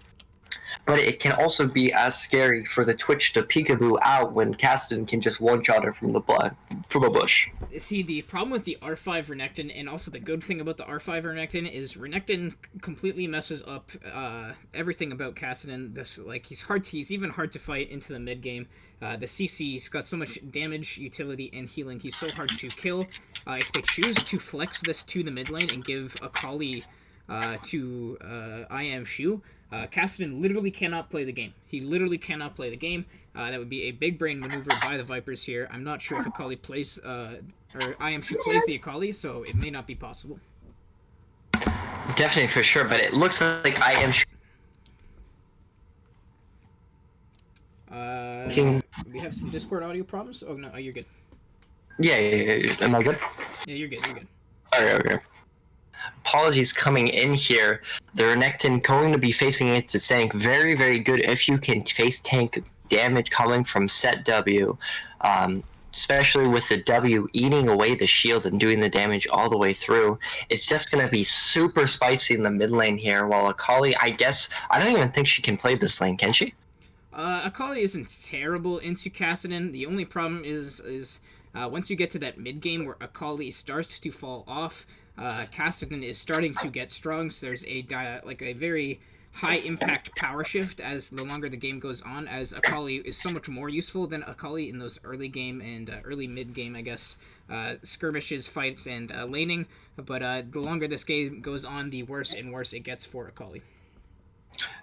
But it can also be as scary for the Twitch to peekaboo out when Cassidy can just one-shot her from a bush. See, the problem with the R5 Renekton, and also the good thing about the R5 Renekton, is Renekton completely messes up everything about Cassidy. He's even hard to fight into the mid game. The CC's got so much damage, utility, and healing. He's so hard to kill. If they choose to flex this to the mid lane and give Akali to I Am Shu, Cassidy literally cannot play the game. He literally cannot play the game. That would be a big brain maneuver by the Vipers here. I'm not sure if Akali plays, or I Am Shu plays the Akali, so it may not be possible. Definitely for sure, but it looks like I Am Shu. We have some Discord audio problems. Oh no, you're good. Yeah. Am I good? Yeah, you're good. Okay. Apologies coming in here. The Renekton going to be facing it to tank. Very, very good if you can face tank damage coming from set W. Especially with the W eating away the shield and doing the damage all the way through. It's just going to be super spicy in the mid lane here, while Akali, I don't even think she can play this lane, can she? Akali isn't terrible into Cassidy. The only problem is once you get to that mid game where Akali starts to fall off, Cassidy is starting to get strong, so there's a very high impact power shift as the longer the game goes on, as Akali is so much more useful than Akali in those early game and early mid game, I guess, skirmishes, fights, and laning. But the longer this game goes on, the worse and worse it gets for Akali.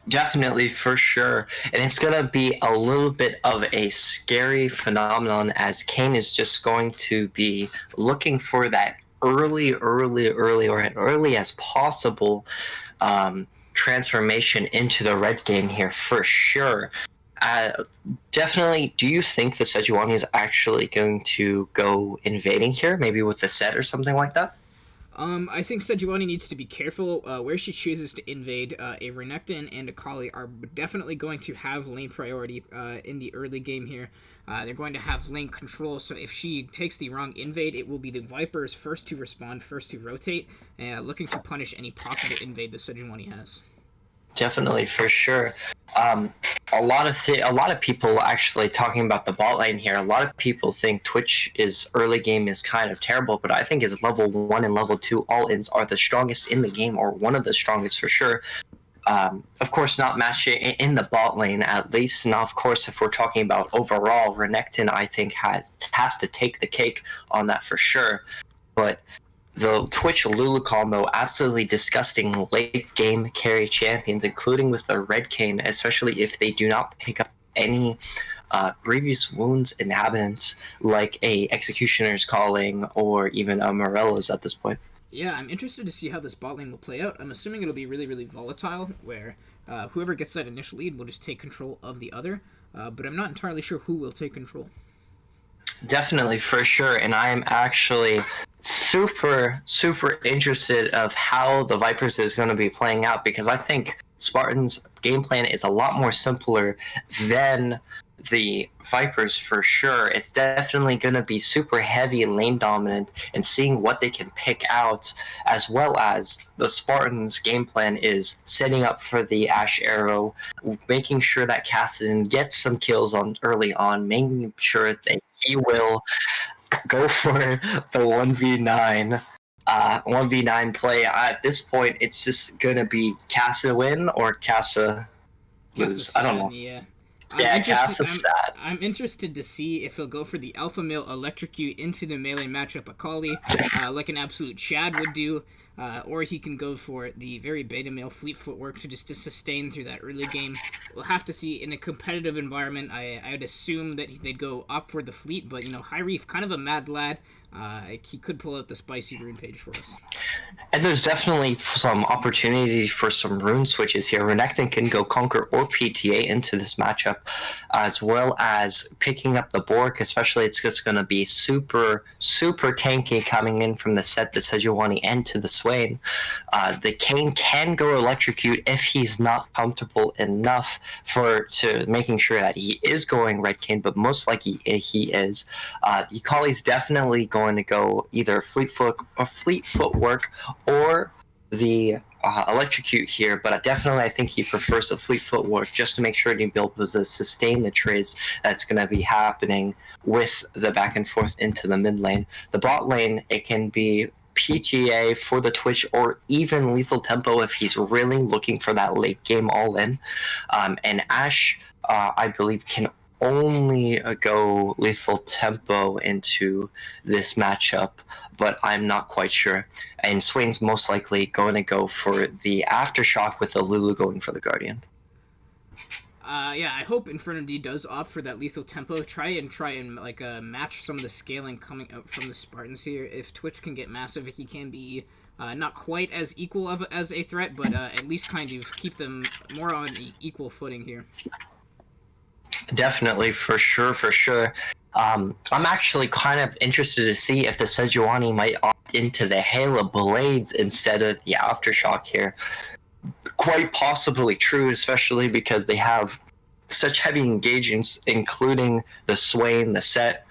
Definitely, for sure. And it's going to be a little bit of a scary phenomenon, as Kane is just going to be looking for that early, or as early as possible transformation into the red game here, for sure. Definitely, do you think the Sejuani is actually going to go invading here, maybe with the set or something like that? I think Sejuani needs to be careful where she chooses to invade. A Renekton and Akali are definitely going to have lane priority in the early game here. They're going to have lane control, so if she takes the wrong invade, it will be the Vipers first to respond, first to rotate, looking to punish any possible invade that Sejuani has. Definitely, for sure. A lot of people actually talking about the bot lane here. A lot of people think Twitch is early game is kind of terrible, but I think his level 1 and level 2 all-ins are the strongest in the game, or one of the strongest for sure. Of course, not matching in the bot lane at least. Now, of course, if we're talking about overall, Renekton I think has to take the cake on that for sure. But the Twitch Lulu combo, absolutely disgusting late game carry champions, including with the red Kane, especially if they do not pick up any grievous wounds inhabitants like a Executioner's Calling or even a Morello's at this point. Yeah, I'm interested to see how this bot lane will play out. I'm assuming it'll be really, really volatile, where whoever gets that initial lead will just take control of the other, but I'm not entirely sure who will take control. Definitely, for sure, and I'm actually super interested of how the Vipers is going to be playing out, because I think Spartan's game plan is a lot more simpler than the Vipers for sure. It's definitely going to be super heavy lane dominant and seeing what they can pick out, as well as the Spartans game plan is setting up for the Ashe Arrow, making sure that Cassidy gets some kills on early on, making sure that he will go for the 1v9 play. At this point, it's just going to be Casa win or Casa lose. I don't know. Yeah. I'm interested to see if he'll go for the alpha male electrocute into the melee matchup Akali, like an absolute Chad would do. or he can go for the very beta male fleet footwork to sustain through that early game. We'll have to see. In a competitive environment, I'd assume that they'd go up for the fleet, but High Reef, kind of a mad lad. He could pull out the spicy rune page for us. And there's definitely some opportunity for some rune switches here. Renekton can go Conquer or PTA into this matchup, as well as picking up the Bork, especially it's just going to be super, super tanky coming in from the set that Sejuani and to the Swain. The Kane can go Electrocute if he's not comfortable enough to making sure that he is going Red Kane, but most likely he is. Yukali's definitely going to go either Fleet Footwork or the Electrocute here, but definitely I think he prefers the Fleet Footwork just to make sure to be able to sustain the trades that's going to be happening with the back and forth into the mid lane. The bot lane, it can be PTA for the Twitch or even Lethal Tempo if he's really looking for that late game all in. And Ashe, I believe, can only go Lethal Tempo into this matchup, but I'm not quite sure. And Swain's most likely going to go for the Aftershock with the Lulu going for the Guardian. Yeah, I hope Inferno D does opt for that Lethal Tempo. Try and like match some of the scaling coming out from the Spartans here. If Twitch can get massive, he can be not quite as equal as a threat, but at least kind of keep them more on equal footing here. Definitely, for sure. I'm actually kind of interested to see if the Sejuani might opt into the Halo Blades instead of the Aftershock here. Quite possibly true, especially because they have such heavy engagements, including the Swain, the set,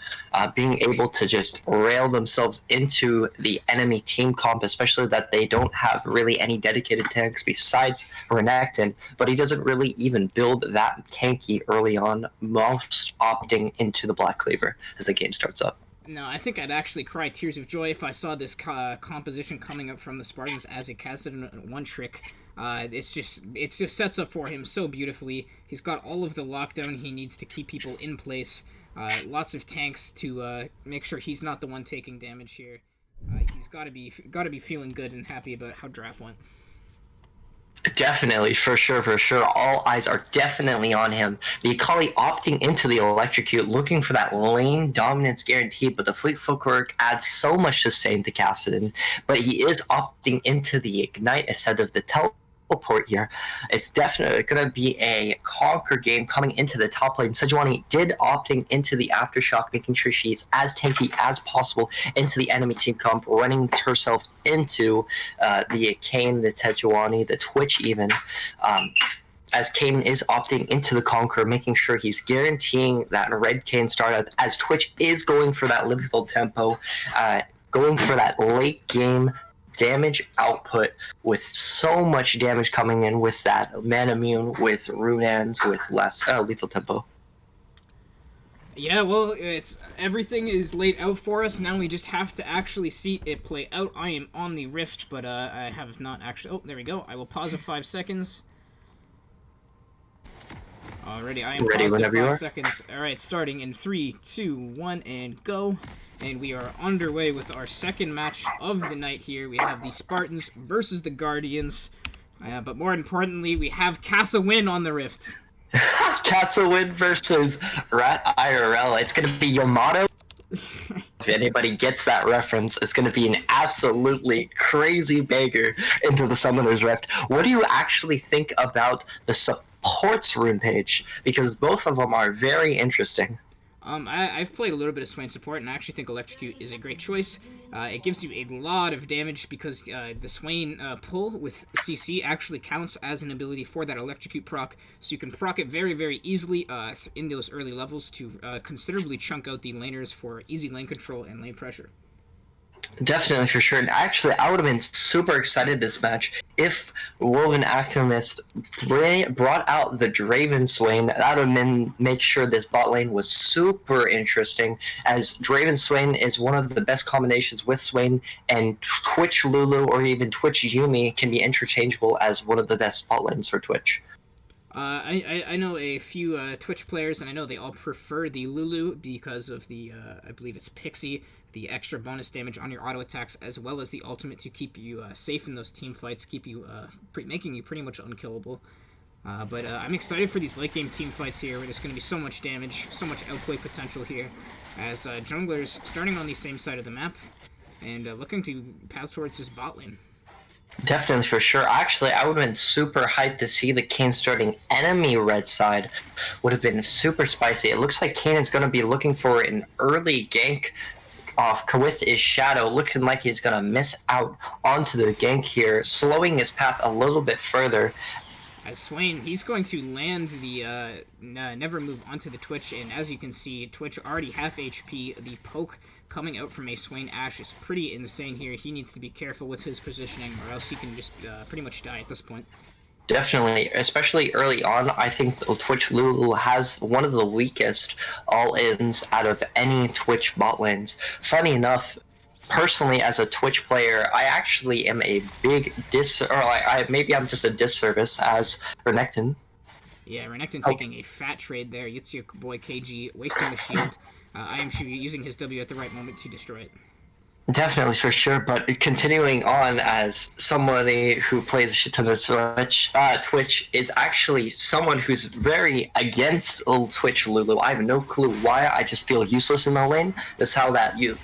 being able to just rail themselves into the enemy team comp, especially that they don't have really any dedicated tanks besides Renekton, but he doesn't really even build that tanky early on, most opting into the Black Cleaver as the game starts up. No, I think I'd actually cry tears of joy if I saw this composition coming up from the Spartans as it casted in one trick. It just sets up for him so beautifully. He's got all of the lockdown he needs to keep people in place. Lots of tanks to make sure he's not the one taking damage here. He's got to be feeling good and happy about how draft went. Definitely, for sure. All eyes are definitely on him. The Akali opting into the Electrocute, looking for that lane dominance guarantee, but the Fleet Footwork adds so much sustain to Kassadin. But he is opting into the Ignite instead of the Teleport here. It's definitely going to be a conquer game coming into the top lane. Sejuani did opting into the Aftershock, making sure she's as tanky as possible into the enemy team comp, running herself into the Kane, the Sejuani, the Twitch even. As Kane is opting into the Conqueror, making sure he's guaranteeing that Red Kane startup, as Twitch is going for that Lethal Tempo, going for that late game damage output with so much damage coming in with that Man Immune, with Runans, with less Lethal Tempo. Yeah, well, everything is laid out for us. Now we just have to actually see it play out. I am on the Rift, but I have not actually... Oh, there we go. I will pause it 5 seconds. Alriady, I am ready paused whenever at you 5 are. seconds. Alright, starting in 3, 2, 1, and go. And we are underway with our second match of the night here. We have the Spartans versus the Guardians. But more importantly, we have Casa-Win on the Rift. Casa-Win versus Rat IRL. It's going to be Yamato. If anybody gets that reference, it's going to be an absolutely crazy banger into the Summoner's Rift. What do you actually think about the supports rune page? Because both of them are very interesting. I've played a little bit of Swain support, and I actually think Electrocute is a great choice. It gives you a lot of damage because the Swain pull with CC actually counts as an ability for that Electrocute proc, so you can proc it very, very easily in those early levels to considerably chunk out the laners for easy lane control and lane pressure. Definitely, for sure. And actually, I would have been super excited this match if Woven Alchemist brought out the Draven Swain. That would have been make sure this bot lane was super interesting, as Draven Swain is one of the best combinations with Swain, and Twitch Lulu or even Twitch Yumi can be interchangeable as one of the best bot lanes for Twitch. I know a few Twitch players, and I know they all prefer the Lulu because of the, I believe it's Pixie, the extra bonus damage on your auto attacks, as well as the ultimate to keep you safe in those team fights, keep you making you pretty much unkillable. But I'm excited for these late game team fights here, where there's going to be so much damage, so much outplay potential here, as junglers starting on the same side of the map and looking to path towards his bot lane. Definitely, for sure. Actually, I would have been super hyped to see the Kane starting enemy red side. Would have been super spicy. It looks like Kane is going to be looking for an early gank off with his shadow, looking like he's going to miss out onto the gank here, slowing his path a little bit further. As Swain, he's going to land the never move onto the Twitch, and as you can see, Twitch already half HP. The poke coming out from a Swain Ash is pretty insane here. He needs to be careful with his positioning, or else he can just pretty much die at this point. Definitely, especially early on, I think Twitch Lulu has one of the weakest all-ins out of any Twitch bot lanes. Funny enough, personally, as a Twitch player, I actually am a big maybe I'm just a disservice as Renekton. Yeah, Renekton taking a fat trade there. It's your boy KG wasting the shield. I am using his W at the right moment to destroy it. Definitely, for sure, but continuing on as somebody who plays a shit ton of Twitch is actually someone who's very against Twitch Lulu. I have no clue why. I just feel useless in the lane. That's how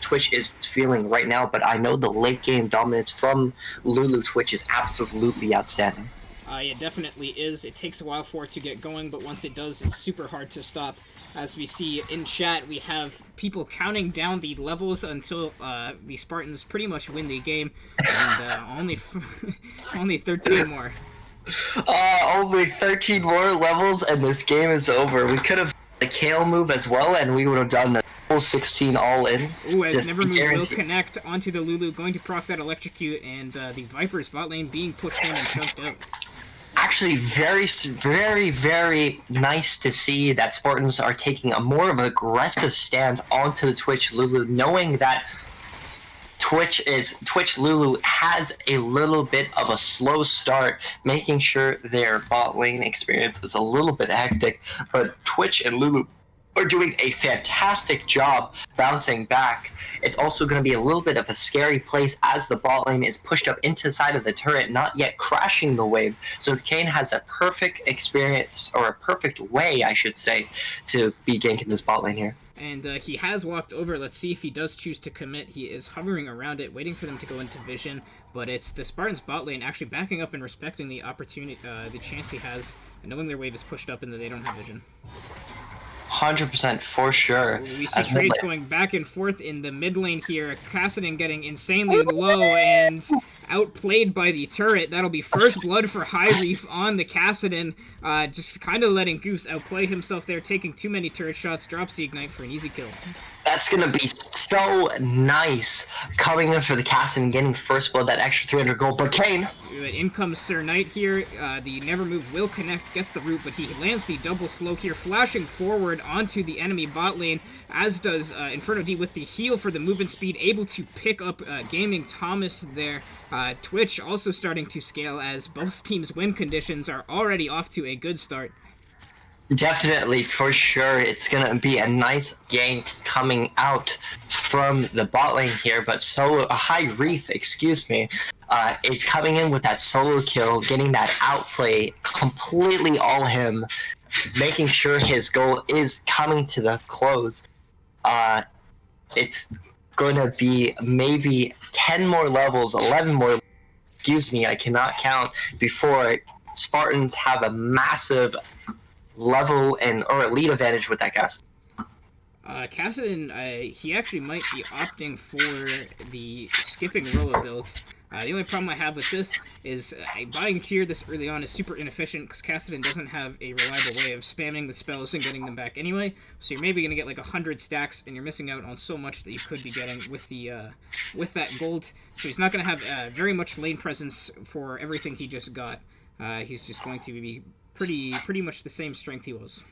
Twitch is feeling right now, but I know the late game dominance from Lulu Twitch is absolutely outstanding. It definitely is. It takes a while for it to get going, but once it does, it's super hard to stop. As we see in chat, we have people counting down the levels until the Spartans pretty much win the game, and only 13 more. Only 13 more levels, and this game is over. We could have the Kale move as well, and we would have done the full 16 all in. Ooh, as Never Move will connect onto the Lulu, going to proc that electrocute, and the Viper's bot lane being pushed in and chunked out. Actually, very, very, very nice to see that Spartans are taking a more of an aggressive stance onto the Twitch Lulu, knowing that Twitch Lulu has a little bit of a slow start, making sure their bot lane experience is a little bit hectic, but Twitch and Lulu are doing a fantastic job bouncing back. It's also going to be a little bit of a scary place as the bot lane is pushed up into the side of the turret, not yet crashing the wave. So Kane has a perfect experience, or a perfect way, I should say, to be ganking this bot lane here. And he has walked over. Let's see if he does choose to commit. He is hovering around it, waiting for them to go into vision. But it's the Spartans bot lane actually backing up and respecting the opportunity, the chance he has, and knowing their wave is pushed up and that they don't have vision. 100% for sure. We see trades going back and forth in the mid lane here. Kassadin getting insanely low and outplayed by the turret. That'll be first blood for High Reef on the Kassadin. Just kind of letting Goose outplay himself there, taking too many turret shots, drops the Ignite for an easy kill. That's going to be so nice, coming in for the Kassadin, getting first blood, that extra 300 gold. But Kane... In comes Sir Knight here. The Never Move will connect, gets the root, but he lands the double slow here, flashing forward onto the enemy bot lane, as does Inferno D with the heal for the movement speed, able to pick up Gaming Thomas there. Twitch also starting to scale as both teams' win conditions are already off to a good start. Definitely, for sure, it's going to be a nice gank coming out from the bot lane here, but High Reef, is coming in with that solo kill, getting that outplay, completely all him, making sure his goal is coming to the close. It's going to be maybe 10 more levels, 11 more, I cannot count, before Spartans have a massive level or a lead advantage with that cast. Kassadin, he actually might be opting for the skipping Roa build. The only problem I have with this is buying tier this early on is super inefficient because Kassadin doesn't have a reliable way of spamming the spells and getting them back anyway. So you're maybe going to get like 100 stacks and you're missing out on so much that you could be getting with the with that gold. So he's not going to have very much lane presence for everything he just got. He's just going to be pretty much the same strength he was.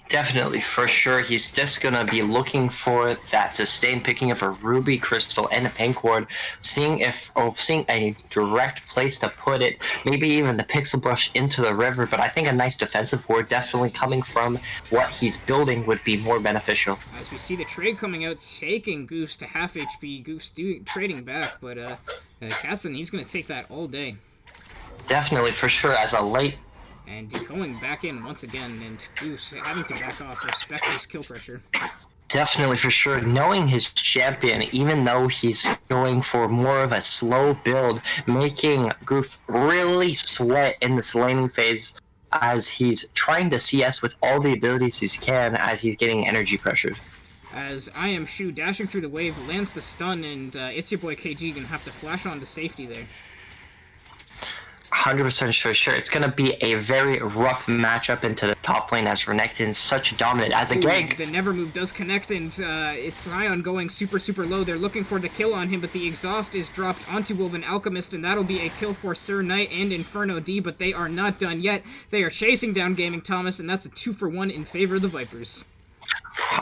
Definitely, for sure. He's just going to be looking for that sustain, picking up a ruby crystal and a pink ward, seeing a direct place to put it, maybe even the pixel brush into the river. But I think a nice defensive ward definitely coming from what he's building would be more beneficial. As we see the trade coming out, taking Goofs to half HP, Goofs trading back, but Cassin, he's going to take that all day. Definitely, for sure, as a late... And going back in once again, and Goofs having to back off, respect his kill pressure. Definitely, for sure. Knowing his champion, even though he's going for more of a slow build, making Goof really sweat in this laning phase as he's trying to CS with all the abilities he can as he's getting energy pressured. As I Am Shu dashing through the wave, lands the stun, and it's your boy KG gonna have to flash on to safety there. 100% sure. It's going to be a very rough matchup into the top lane as Renekton's such dominant as a gank. The Never Move does connect, and it's Zion going super low. They're looking for the kill on him, but the exhaust is dropped onto Wolven Alchemist, and that'll be a kill for Sir Knight and Inferno D, but they are not done yet. They are chasing down Gaming Thomas, and that's a 2-for-1 in favor of the Vipers.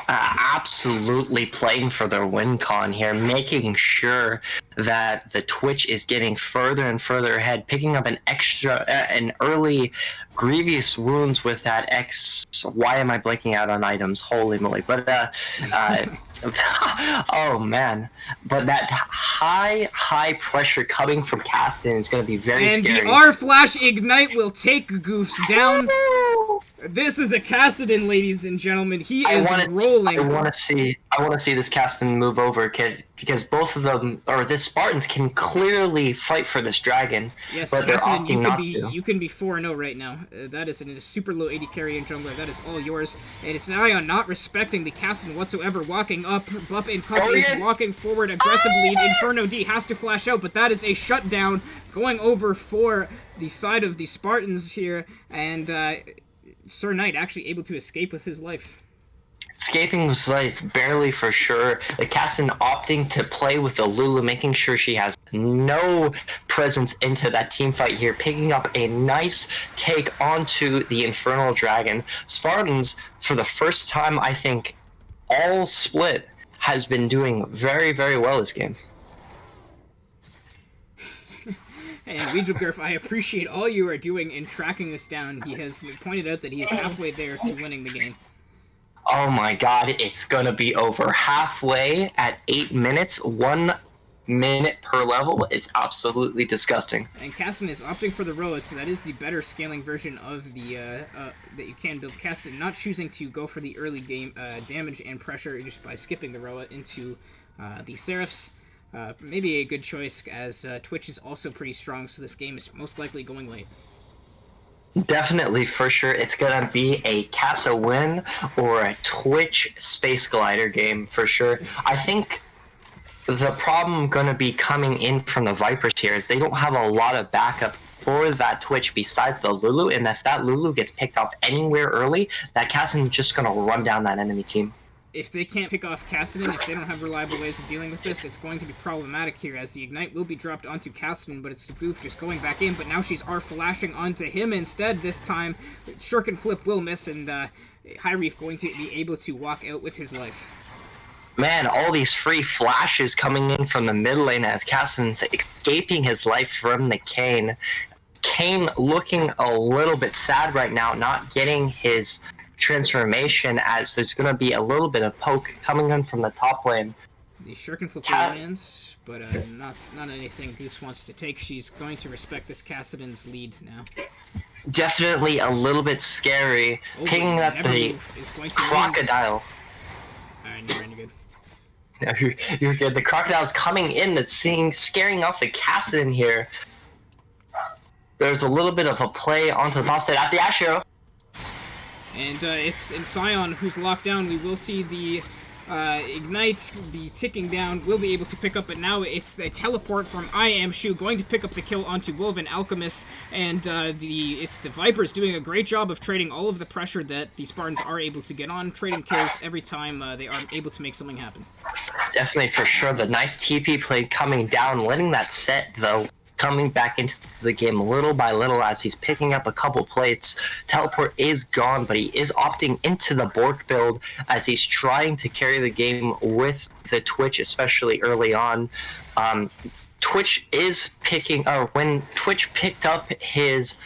Absolutely playing for their win con here, making sure that the Twitch is getting further and further ahead, picking up an early grievous wounds with that X. Why am I blanking out on items? Holy moly! But oh man! But that high pressure coming from Caston is going to be very scary. And the R Flash Ignite will take Goofs down. This is a Kassadin, ladies and gentlemen. He is rolling. I want to see this Kassadin move over, because both of them, or this Spartans, can clearly fight for this dragon. Yes, but they're Kassadin, opting not to. You can be 4-0 right now. That is a super low 80 carry and jungler. That is all yours. And it's Zion not respecting the Kassadin whatsoever, walking up. Bup and Cup is walking forward aggressively. Inferno D has to flash out, but that is a shutdown going over for the side of the Spartans here, and Sir Knight actually able to escape with his life. Escaping his life, barely for sure. The Cassin opting to play with the Lulu, making sure she has no presence into that team fight here, picking up a nice take onto the Infernal Dragon. Spartans, for the first time, I think, all split, has been doing very, very well this game. And Weedlegurf, I appreciate all you are doing in tracking this down. He has pointed out that he is halfway there to winning the game. Oh my god, it's gonna be over halfway at 8 minutes, 1 minute per level. It's absolutely disgusting. And Cassin is opting for the Roa, so that is the better scaling version of the that you can build. Cassin not choosing to go for the early game damage and pressure just by skipping the Roa into the Seraphs. Maybe a good choice, as Twitch is also pretty strong, so this game is most likely going late. Definitely, for sure. It's going to be a Casa win or a Twitch Space Glider game, for sure. I think the problem going to be coming in from the Vipers here is they don't have a lot of backup for that Twitch besides the Lulu, and if that Lulu gets picked off anywhere early, that Cassadin's just going to run down that enemy team. If they can't pick off Kassadin, if they don't have reliable ways of dealing with this, it's going to be problematic here, as the Ignite will be dropped onto Kassadin, but it's Goof just going back in, but now she's flashing onto him instead this time. Shuriken Flip will miss, and High Reef going to be able to walk out with his life. Man, all these free flashes coming in from the mid lane as Kassadin's escaping his life from the Kayn. Kayn looking a little bit sad right now, not getting his transformation, as there's going to be a little bit of poke coming in from the top lane. The Shuriken Flip will land, but not anything Goose wants to take. She's going to respect this Kassadin's lead now. Definitely a little bit scary, picking up the crocodile. Alright, you're good. No, you're good. The crocodile's coming in, it's scaring off the Kassadin here. There's a little bit of a play onto the boss side at the Ashero. And it's Sion who's locked down. We will see the Ignite be ticking down. We'll be able to pick up, but now it's the teleport from I Am Shu going to pick up the kill onto Wolven Alchemist, and it's the Vipers doing a great job of trading all of the pressure that the Spartans are able to get on, trading kills every time they are able to make something happen. Definitely, for sure. The nice TP play coming down, letting that set, though, coming back into the game little by little as he's picking up a couple plates. Teleport is gone, but he is opting into the Bork build as he's trying to carry the game with the Twitch, especially early on. Twitch is picking, or when Twitch picked up his,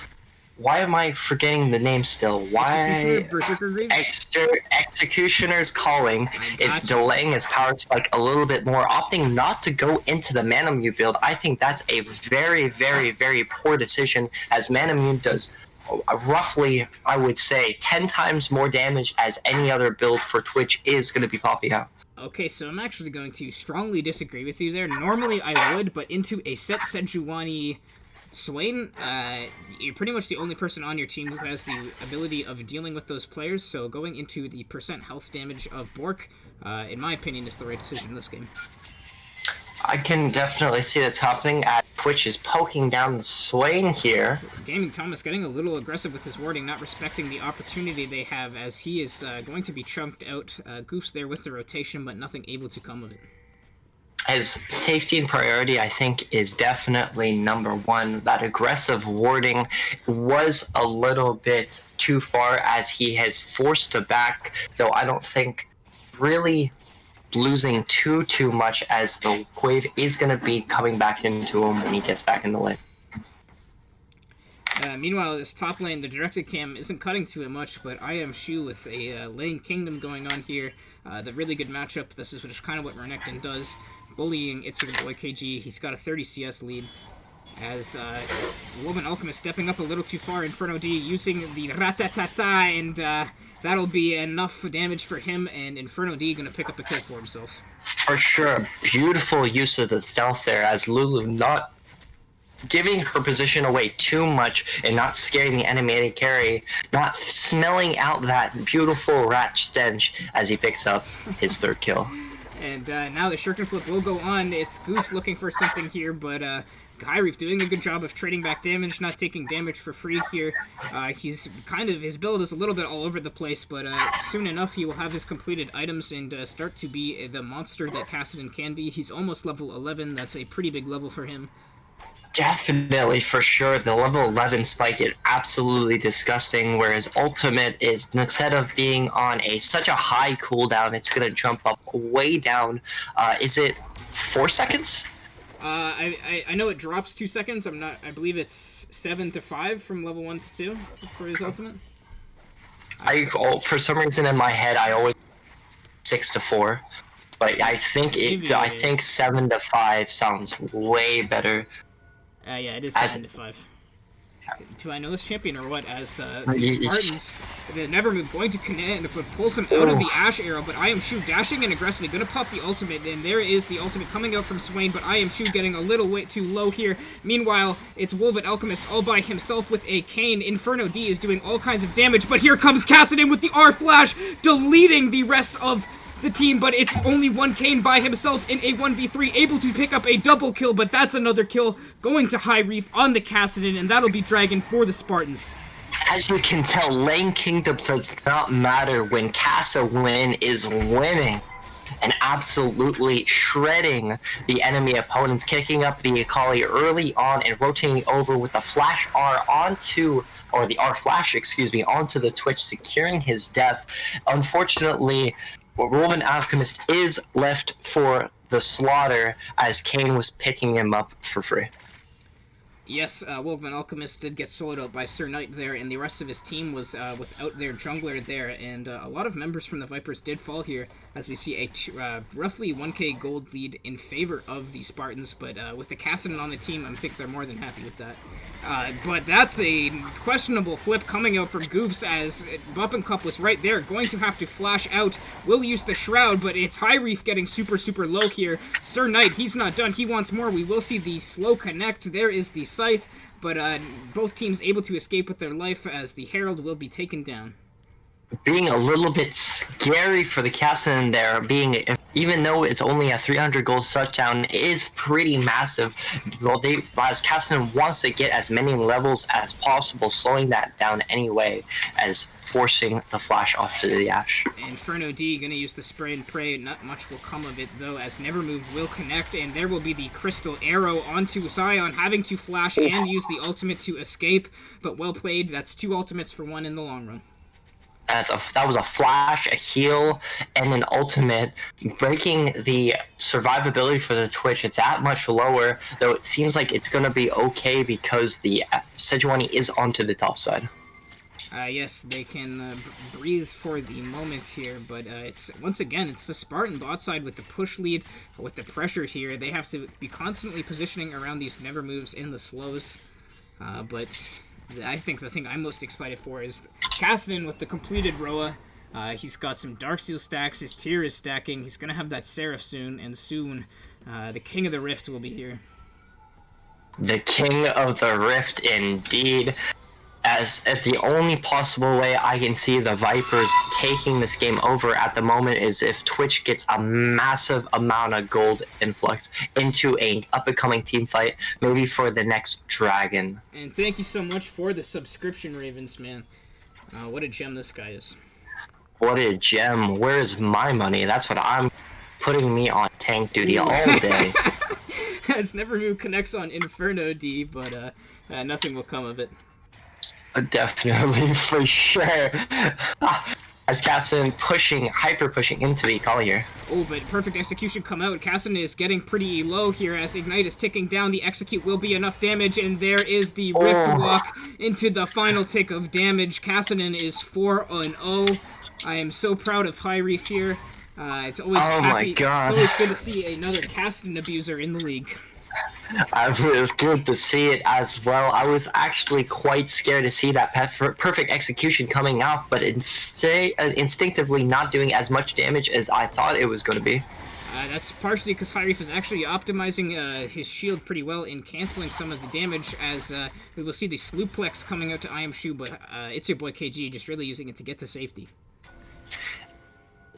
why am I forgetting the name still? Why? Executioner's Calling is delaying his power spike a little bit more, opting not to go into the Manamune build. I think that's a very, very, very poor decision, as Manamune does roughly, I would say, 10 times more damage as any other build for Twitch is going to be popping out. Okay, so I'm actually going to strongly disagree with you there. Normally I would, but into a Set Sejuani Swain, you're pretty much the only person on your team who has the ability of dealing with those players, so going into the percent health damage of Bork, in my opinion, is the right decision in this game. I can definitely see that's happening as Twitch is poking down the Swain here. Gaming Thomas getting a little aggressive with his warding, not respecting the opportunity they have, as he is going to be chunked out. Goof's there with the rotation, but nothing able to come of it. His safety and priority, I think, is definitely number one. That aggressive warding was a little bit too far as he has forced to back, though I don't think really losing too much, as the wave is going to be coming back into him when he gets back in the lane. Meanwhile, this top lane, the directed cam isn't cutting to it much, but I am Shu with a lane kingdom going on here. The really good matchup. This is just kind of what Renekton does. Bullying It's Your Boy KG. He's got a 30 CS lead. As Woven Alchemist stepping up a little too far. Inferno D using the ratatata, and that'll be enough damage for him, and Inferno D gonna pick up a kill for himself. For sure. Beautiful use of the stealth there, as Lulu not giving her position away too much and not scaring the enemy carry, not smelling out that beautiful rat stench as he picks up his third kill. And now the Shuriken Flip will go on. It's Goose looking for something here, but Hyreef doing a good job of trading back damage, not taking damage for free here. He's kind of, his build is a little bit all over the place, but soon enough he will have his completed items and start to be the monster that Kassadin can be. He's almost level 11. That's a pretty big level for him. Definitely, for sure. The level 11 spike is absolutely disgusting, where his ultimate is, instead of being on such a high cooldown, it's going to jump up way down. Is it 4 seconds? I know it drops 2 seconds. I believe it's 7 to 5 from level 1 to 2 for his ultimate. For some reason in my head, I always 6 to 4, but I think 7 to 5 sounds way better. Yeah, it is 7 to 5. Do I know this champion or what? As the Spartans, the Nevermove going to connect, but pulls him out of the Ash arrow, but I Am Shu dashing in aggressively, going to pop the ultimate, and there is the ultimate coming out from Swain, but I Am Shu getting a little way too low here. Meanwhile, it's Wolvet Alchemist all by himself with a cane. Inferno D is doing all kinds of damage, but here comes Kassadin with the R-Flash, deleting the rest of the team, but it's only one Kane by himself in a 1v3, able to pick up a double kill, but that's another kill going to Hyreef on the Kassadin, and that'll be Dragon for the Spartans. As you can tell, lane kingdom does not matter when Kassadin is winning and absolutely shredding the enemy opponents, kicking up the Akali early on and rotating over with the flash R onto, or the R flash, excuse me, onto the Twitch, securing his death. Unfortunately, Woven Alchemist is left for the slaughter as Kane was picking him up for free. Yes, Woven Alchemist did get soloed out by Sir Knight there, and the rest of his team was without their jungler there, and a lot of members from the Vipers did fall here, as we see a roughly 1k gold lead in favor of the Spartans, but with the Kassadin on the team, I think they're more than happy with that. But that's a questionable flip coming out from Goofs, as Bupp Cup was right there, going to have to flash out, will use the Shroud, but it's Hyreef getting super low here. Sir Knight, he's not done, he wants more. We will see the slow connect, there is the Scythe, but both teams able to escape with their life as the Herald will be taken down. being a little bit scary for the Cassian there, even though it's only a 300 goal shutdown, is pretty massive. Well, as Cassian wants to get as many levels as possible, slowing that down anyway as forcing the flash off to the Ashe. Inferno D gonna use the spray and pray. Not much will come of it though, as Nevermove will connect, and there will be the crystal arrow onto Zion, having to flash and use the ultimate to escape. But well played. That's 2 ultimates for 1 in the long run. That was a flash, a heal, and an ultimate, breaking the survivability for the Twitch that much lower, though it seems like it's going to be okay because the Sejuani is onto the top side. Yes, they can breathe for the moment here, but it's once again, it's the Spartan bot side with the push lead, with the pressure here. They have to be constantly positioning around these never moves in the slows, but I think the thing I'm most excited for is Cassian with the completed Roa. He's got some Darksteel stacks, his tier is stacking, he's going to have that Seraph soon, and soon the King of the Rift will be here. The King of the Rift, indeed. As the only possible way I can see the Vipers taking this game over at the moment is if Twitch gets a massive amount of gold influx into an up-and-coming team fight, maybe for the next Dragon. And thank you so much for the subscription, Ravens, man. What a gem this guy is. What a gem. Where's my money? That's what I'm putting me on tank duty all day. As Nevermove connects on Inferno D, but nothing will come of it. Definitely, for sure. As Cassian hyper pushing into the Collier. Oh, but perfect execution come out. Cassian is getting pretty low here as Ignite is ticking down. The execute will be enough damage, and there is the Rift Walk into the final tick of damage. Cassian is 4-0. I am so proud of High Reef here. It's always my God. It's always good to see another Cassian abuser in the league. It was good to see it as well. I was actually quite scared to see that perfect execution coming off, but instinctively not doing as much damage as I thought it was going to be. That's partially because High Reef is actually optimizing his shield pretty well in canceling some of the damage, as we will see the Slooplex coming out to I Am Shu, but it's your boy KG just really using it to get to safety.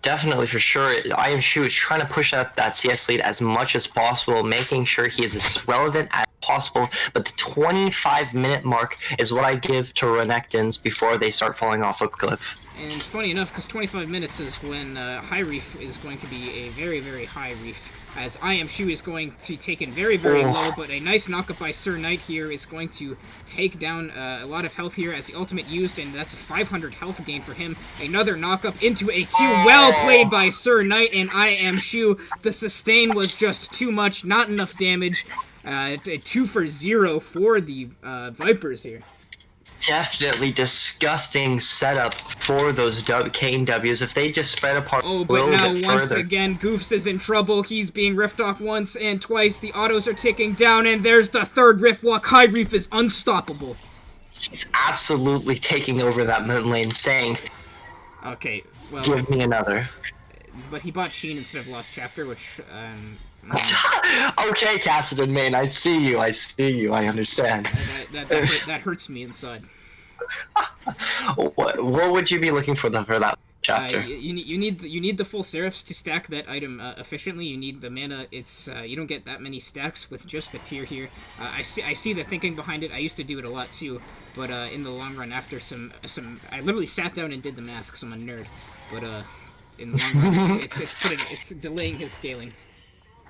Definitely, for sure. I Am Shu is trying to push up that CS lead as much as possible, making sure he is as relevant as possible. But the 25-minute mark is what I give to Renekton's before they start falling off a cliff. And it's funny enough, because 25 minutes is when High Reef is going to be a very, very high reef, as I Am Shu is going to be taken very, very low, but a nice knockup by Sir Knight here is going to take down a lot of health here as the ultimate used, and that's a 500 health gain for him. Another knockup into a Q, well played by Sir Knight and I Am Shu. The sustain was just too much, not enough damage. 2 for 0 for the Vipers here. Definitely disgusting setup for those Kane W's if they just spread apart a little bit further. Oh, but now once again, Goofs is in trouble. He's being rift off once and twice. The autos are ticking down, and there's the third rift walk. High Reef is unstoppable. He's absolutely taking over that mid lane, saying, okay, well, give me another. But he bought Sheen instead of Lost Chapter, which... Okay, Cassian, man, I see you, I understand. That hurts me inside. What would you be looking for that chapter? You need the full Seraphs to stack that item efficiently. You need the mana. It's you don't get that many stacks with just the tier here. I see the thinking behind it. I used to do it a lot too, but in the long run, after some I literally sat down and did the math because I'm a nerd. But in the long run, it's delaying his scaling.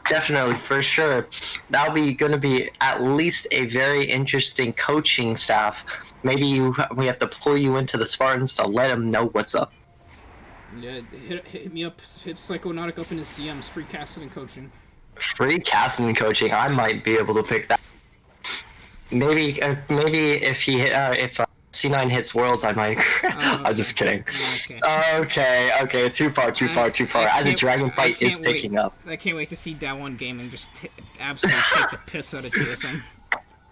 Definitely, for sure. That'll be going to be at least a very interesting coaching staff. Maybe we have to pull you into the Spartans to let them know what's up. Yeah, hit me up. Hit Psychonautic up in his DMs. Free casting and coaching. Free casting and coaching. I might be able to pick that. Maybe if C9 hits Worlds, I might. Okay. I'm just kidding. Okay. Too far. As a Dragon fight is picking up. I can't wait to see Daewon Gaming just absolutely take the piss out of TSM.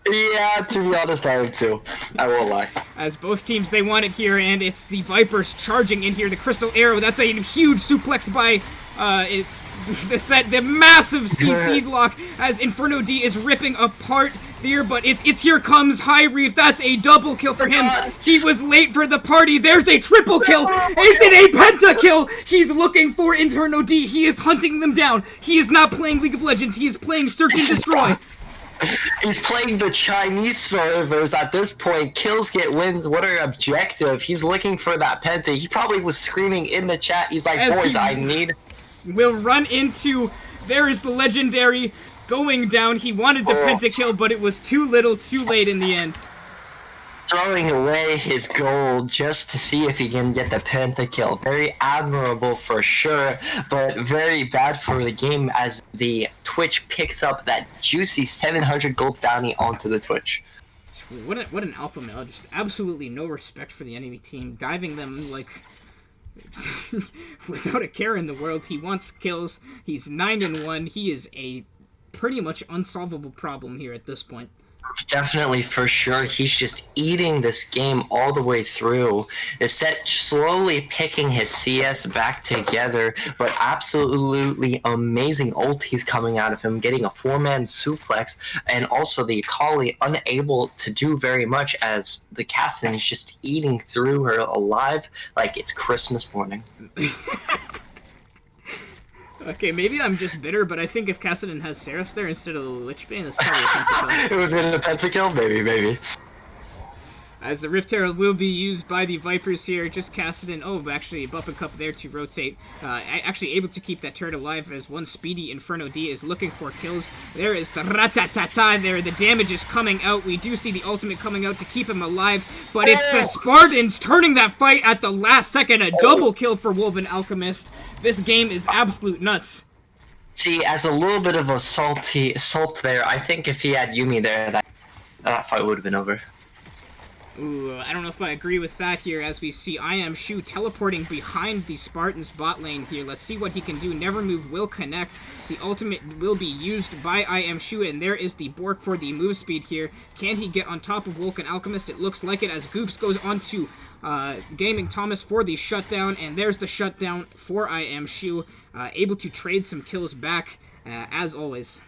Yeah, to be honest, I am too. I won't lie. As both teams, they want it here, and it's the Vipers charging in here. The Crystal Arrow, that's a huge suplex by the massive CC lock as Inferno D is ripping apart there, but it's here comes High Reef. That's a double kill for him. He was late for the party. There's a triple kill. Is it a pentakill? He's looking for Inferno D. He is hunting them down. He is not playing League of Legends. He is playing Search and Destroy. He's playing the Chinese servers at this point. Kills get wins. What are objective? He's looking for that penta. He probably was screaming in the chat. He's like, boys, I need... We'll run into... There is the legendary going down. He wanted the pentakill, but it was too little, too late in the end. Throwing away his gold just to see if he can get the pentakill. Very admirable for sure, but very bad for the game as the Twitch picks up that juicy 700 gold bounty onto the Twitch. What an alpha male. Just absolutely no respect for the enemy team. Diving them like... without a care in the world. He wants kills. He's 9-1. He is a pretty much unsolvable problem here at this point. Definitely, for sure. He's just eating this game all the way through. The set slowly picking his CS back together, but absolutely amazing ultis coming out of him, getting a 4-man suplex, and also the Akali unable to do very much as the Cassin is just eating through her alive like it's Christmas morning. Okay, maybe I'm just bitter, but I think if Kassadin has Seraphs there instead of the Lichbane, that's probably a pentakill. It would have been a pentakill? Maybe. As the Rift Herald will be used by the Vipers here, just Kassadin. Oh, actually, Bump and Cup there to rotate. Actually able to keep that turret alive as one speedy Inferno D is looking for kills. There is the ratatata there. The damage is coming out. We do see the ultimate coming out to keep him alive, but it's the Spartans turning that fight at the last second. A double kill for Woven Alchemist. This game is absolute nuts. See, as a little bit of a salt there, I think if he had Yuumi there, that fight would have been over. Ooh, I don't know if I agree with that here, as we see IamShu teleporting behind the Spartans bot lane here. Let's see what he can do. Never Move will connect. The ultimate will be used by IamShu, and there is the Bork for the move speed here. Can he get on top of Vulcan Alchemist? It looks like it, as Goofs goes on to Gaming Thomas for the shutdown, and there's the shutdown for IamShu. Able to trade some kills back, as always.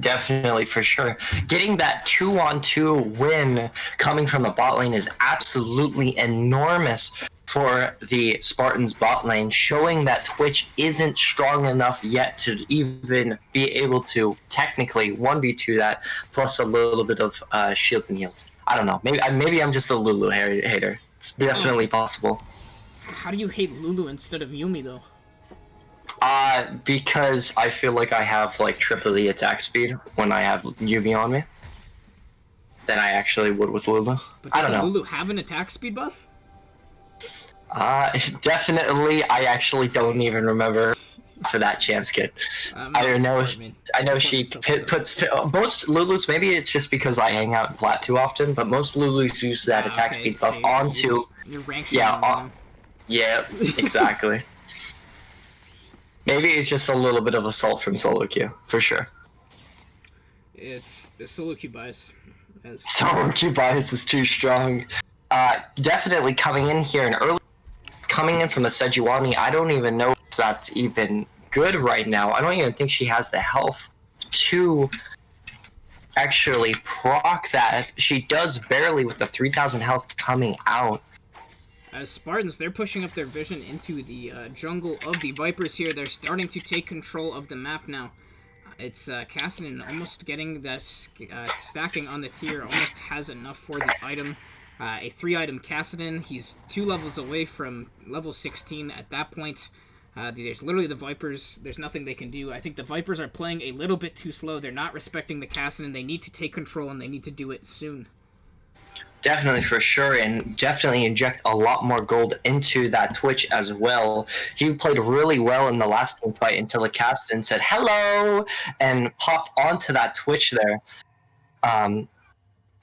Definitely, for sure. Getting that 2-on-2 win coming from the bot lane is absolutely enormous for the Spartans bot lane, showing that Twitch isn't strong enough yet to even be able to technically 1v2 that, plus a little bit of shields and heals. I don't know. Maybe I'm just a Lulu hater. It's definitely possible. How do you hate Lulu instead of Yuumi, though? Because I feel like I have like triple the attack speed when I have Yuumi on me than I actually would with Lulu. But does Lulu have an attack speed buff? Definitely. I actually don't even remember for that chance kit. I know she puts most Lulus. Maybe it's just because I hang out in Plat too often, but most Lulus use that attack speed buff onto. Yeah, exactly. Maybe it's just a little bit of assault from solo queue, for sure. It's solo queue bias. Solo queue bias is too strong. Definitely coming in here and early, coming in from a Sejuani. I don't even know if that's even good right now. I don't even think she has the health to actually proc that. She does barely with the 3,000 health coming out. As Spartans, they're pushing up their vision into the jungle of the Vipers here. They're starting to take control of the map now. It's Kassadin almost getting that stacking on the tier, almost has enough for the item. A 3-item Kassadin. He's 2 levels away from level 16 at that point. There's literally the Vipers. There's nothing they can do. I think the Vipers are playing a little bit too slow. They're not respecting the Kassadin. They need to take control, and they need to do it soon. Definitely, for sure, and definitely inject a lot more gold into that Twitch as well. He played really well in the last team fight until the Kassadin said hello and popped onto that Twitch there.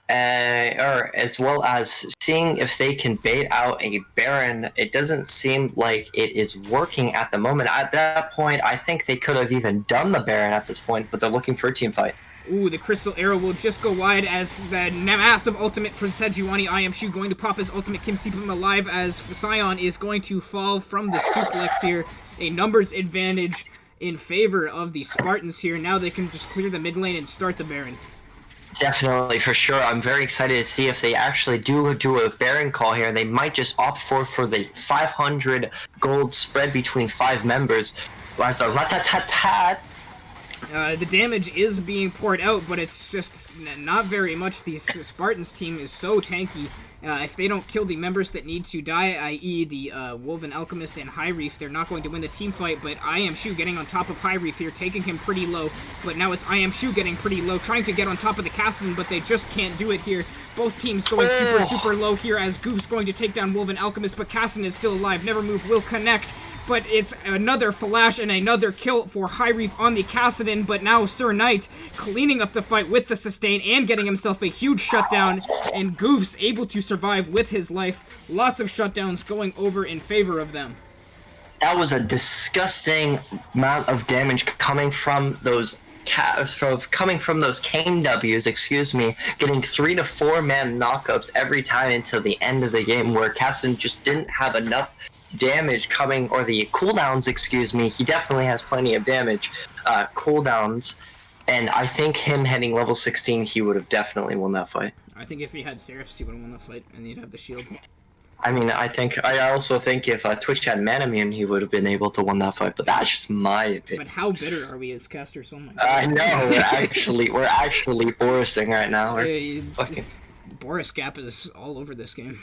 Or as well as seeing if they can bait out a Baron. It doesn't seem like it is working at the moment. At that point, I think they could have even done the Baron at this point, but they're looking for a team fight. Ooh, the Crystal Arrow will just go wide as the massive ultimate for Sejuani. IamShu going to pop his ultimate, keep him alive as Sion is going to fall from the suplex here. A numbers advantage in favor of the Spartans here. Now they can just clear the mid lane and start the Baron. Definitely, for sure. I'm very excited to see if they actually do a Baron call here. They might just opt for the 500 gold spread between 5 members. As a rat-tat-tat-tat. The damage is being poured out, but it's just not very much. The Spartans team is so tanky. If they don't kill the members that need to die, i.e. the Woven Alchemist and High Reef, they're not going to win the team fight, but I Am Shu getting on top of High Reef here, taking him pretty low, but now it's I Am Shu getting pretty low, trying to get on top of the Castellan, but they just can't do it here. Both teams going super low here as Goof's going to take down Woven Alchemist, but Castellan is still alive. Never Move will connect, but it's another flash and another kill for High Reef on the Castellan, but now Sir Knight cleaning up the fight with the sustain and getting himself a huge shutdown, and Goof's able to survive with his life. Lots of shutdowns going over in favor of them. That was a disgusting amount of damage coming from those Kane W's, excuse me, getting 3 to 4 man knockups every time until the end of the game, where Castellan just didn't have enough damage coming, or the cooldowns, excuse me. He definitely has plenty of damage cooldowns, and I think him hitting level 16, he would have definitely won that fight. I think if he had Seraphs, he would have won the fight, and he'd have the shield. I mean, I also think if Twitch had Manamune, he would have been able to win that fight, but that's just my opinion. But how bitter are we as casters? Oh my god. I know, we're actually Borising right now. Boris Gap is all over this game.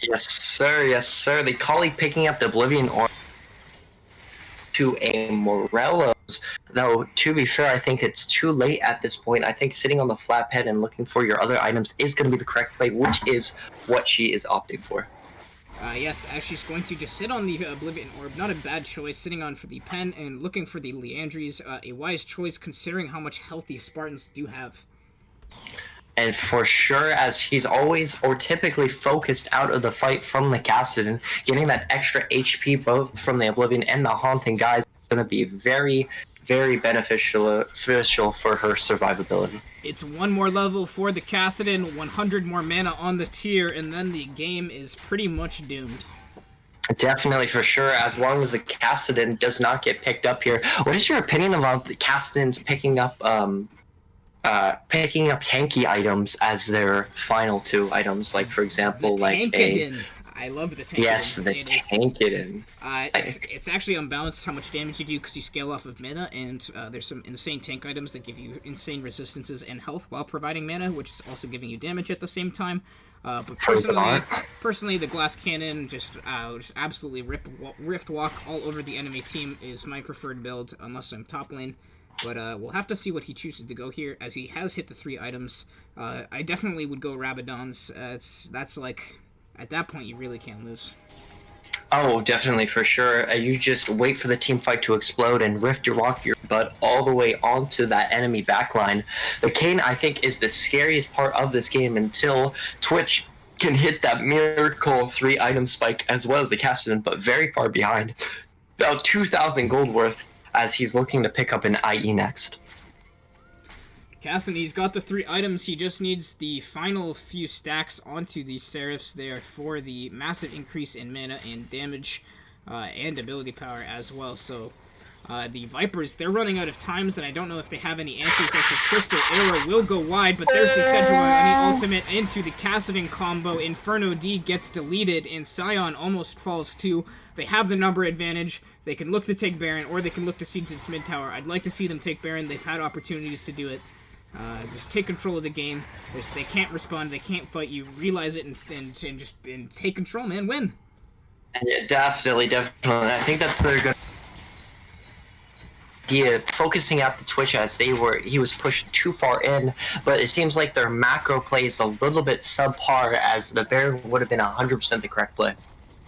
Yes, sir, yes, sir. The colleague picking up the Oblivion Orb to a Morello's, though, to be fair, I think it's too late at this point. I think sitting on the flatbed and looking for your other items is going to be the correct play, which is what she is opting for. Yes, as she's going to just sit on the Oblivion Orb. Not a bad choice, sitting on for the pen and looking for the Leandries. A wise choice considering how much health the Spartans do have. And for sure, as he's always or typically focused out of the fight from the Castellan, getting that extra HP both from the Oblivion and the Haunting guys is going to be very, very beneficial for her survivability. It's 1 more level for the Castellan, 100 more mana on the tier, and then the game is pretty much doomed. Definitely, for sure, as long as the Castellan does not get picked up here. What is your opinion about the Castellans picking up tanky items as their final 2 items? Like, for example, I love the Tankadin. Yes, the Tankadin. It's actually unbalanced how much damage you do because you scale off of mana, and there's some insane tank items that give you insane resistances and health while providing mana, which is also giving you damage at the same time. But personally, the Glass Cannon just absolutely rift walk all over the enemy team is my preferred build, unless I'm top lane. But we'll have to see what he chooses to go here, as he has hit the 3 items. I definitely would go Rabadon's. That's like, at that point, you really can't lose. Oh, definitely, for sure. You just wait for the team fight to explode and rift your walk your butt all the way onto that enemy backline. The Kayn, I think, is the scariest part of this game until Twitch can hit that miracle 3 item spike, as well as the Castellan, but very far behind. About 2,000 gold worth, as he's looking to pick up an IE next. Castellan, he's got the 3 items. He just needs the final few stacks onto the Seraphs there for the massive increase in mana and damage and ability power as well. So the Vipers, they're running out of times, and I don't know if they have any answers as the Crystal Arrow will go wide, but there's the Sejuani ultimate into the Castellan combo. Inferno D gets deleted, and Sion almost falls too. They have the number advantage. They can look to take Baron, or they can look to siege this mid tower. I'd like to see them take Baron. They've had opportunities to do it. Just take control of the game. They can't respond. They can't fight you. Realize it and take control, man. Win. Yeah, definitely. I think that's their good idea. Focusing out the Twitch as he was pushed too far in, but it seems like their macro play is a little bit subpar, as the Baron would have been 100% the correct play.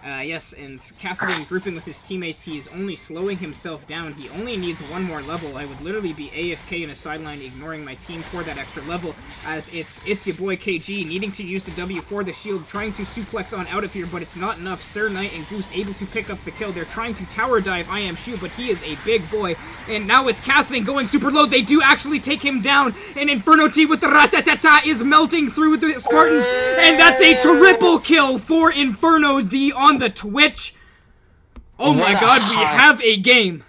Yes, and Castellan grouping with his teammates, he is only slowing himself down. He only needs 1 more level. I would literally be AFK in a sideline ignoring my team for that extra level, as it's your boy KG needing to use the W for the shield, trying to suplex on out of here, but it's not enough. Sir Knight and Goose able to pick up the kill. They're trying to tower dive I Am Shu, but he is a big boy, and now it's Castellan going super low. They do actually take him down, and Inferno T with the ratatata is melting through the Spartans, and that's a triple kill for Inferno D on the Twitch. Oh my god, we have a game.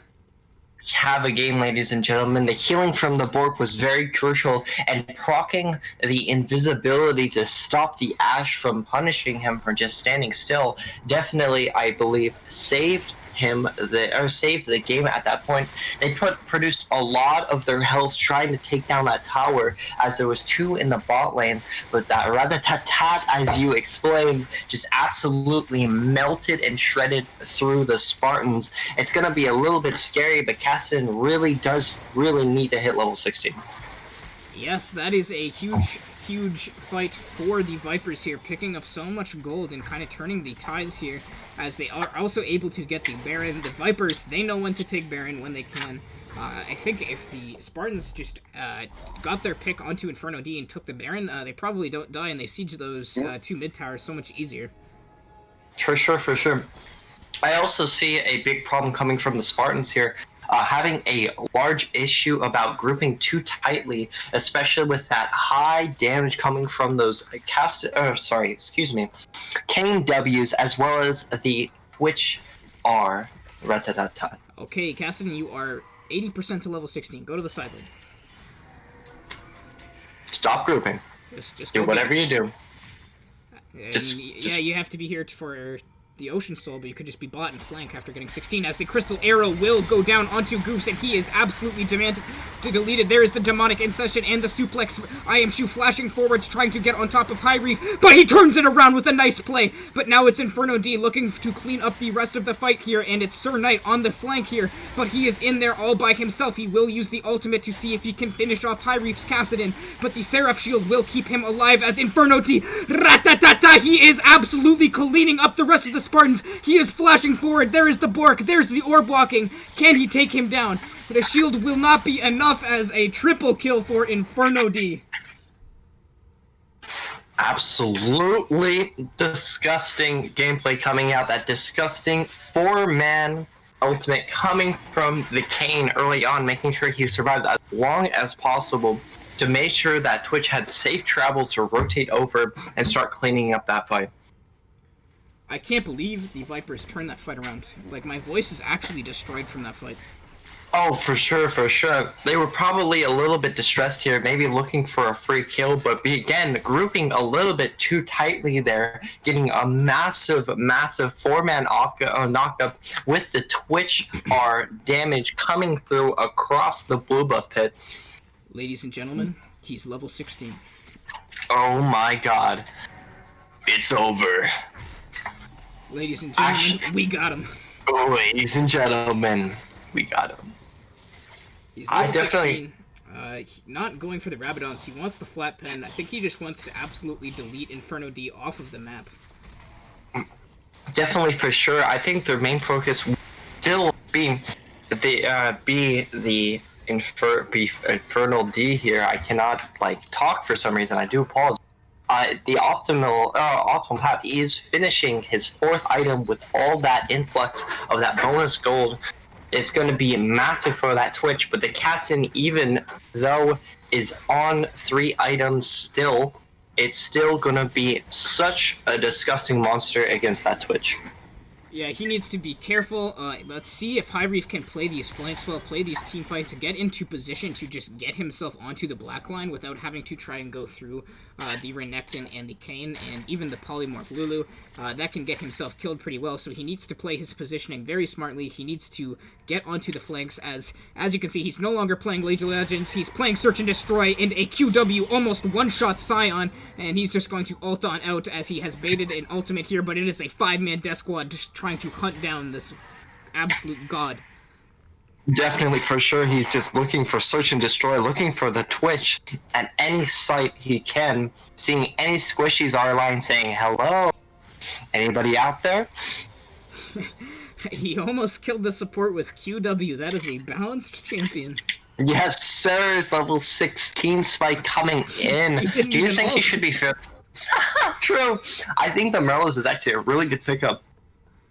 have a game, ladies and gentlemen. The healing from the Bork was very crucial, and proccing the invisibility to stop the Ashe from punishing him for just standing still definitely, I believe, saved the game at that point. They produced a lot of their health trying to take down that tower, as there was 2 in the bot lane, but that Rat-a-tat-tat, as you explained, just absolutely melted and shredded through the Spartans. It's going to be a little bit scary, but Cassidy really does need to hit level 16. Yes, that is a huge fight for the Vipers here, picking up so much gold and kind of turning the tides here, as they are also able to get the Baron. The Vipers, they know when to take Baron when they can. I think if the Spartans just got their pick onto Inferno D and took the Baron, they probably don't die, and they siege those 2 mid towers so much easier. For sure. I also see a big problem coming from the Spartans here. Having a large issue about grouping too tightly, especially with that high damage coming from those Kane W's, as well as the Twitch R. Rat-a-tat-tat. Okay, Cassidy, you are 80% to level 16. Go to the side lane. Stop grouping. Just do whatever you do. Yeah, you have to be here for the Ocean Soul, but you could just be bot and flank after getting 16, as the Crystal Arrow will go down onto Goofs, and he is absolutely deleted. There is the Demonic Incession and the Suplex. IamShu flashing forwards, trying to get on top of High Reef, but he turns it around with a nice play. But now it's Inferno D looking to clean up the rest of the fight here, and it's Sir Knight on the flank here, but he is in there all by himself. He will use the ultimate to see if he can finish off High Reef's Kassadin, but the Seraph Shield will keep him alive, as Inferno D, rat-ta-ta-ta, he is absolutely cleaning up the rest of the Spartans. He is flashing forward. There is the Bork. There's the orb walking. Can he take him down? The shield will not be enough, as a triple kill for Inferno D. Absolutely disgusting gameplay coming out. That disgusting 4-man ultimate coming from the Kane early on, making sure he survives as long as possible to make sure that Twitch had safe travel to rotate over and start cleaning up that fight. I can't believe the Vipers turned that fight around. Like, my voice is actually destroyed from that fight. Oh, for sure. They were probably a little bit distressed here, maybe looking for a free kill, but again, grouping a little bit too tightly there, getting a massive 4-man knockup with the Twitch R damage coming through across the blue buff pit. Ladies and gentlemen, he's level 16. Oh my god. It's over. Ladies and gentlemen, we got him. Ladies and gentlemen, we got him. He's level 16. Not going for the Rabadons. He wants the flat pen. I think he just wants to absolutely delete Inferno D off of the map. Definitely, for sure. I think their main focus will still be the Infernal D here. I cannot talk for some reason. I do apologize. The optimal path is finishing his 4th item with all that influx of that bonus gold. It's going to be massive for that Twitch, but the Cassin, even though is on 3 items still, it's still going to be such a disgusting monster against that Twitch. Yeah, he needs to be careful. Let's see if High Reef can play these flanks well, play these team fights, get into position to just get himself onto the black line without having to try and go through the Renekton and the Kane and even the Polymorph Lulu. That can get himself killed pretty well, so he needs to play his positioning very smartly. He needs to get onto the flanks, as you can see, he's no longer playing League of Legends. He's playing Search and Destroy and a QW almost one-shot Scion, and he's just going to ult on out as he has baited an ultimate here, but it is a 5-man death squad just trying to hunt down this absolute god. Definitely, for sure, he's just looking for Search and Destroy, looking for the Twitch at any site he can, seeing any squishies are line saying, hello, anybody out there? He almost killed the support with QW. That is a balanced champion. Yes, sir. Is level 16 spike coming in. Do you think he should be fair? True. I think the Merlos is actually a really good pickup.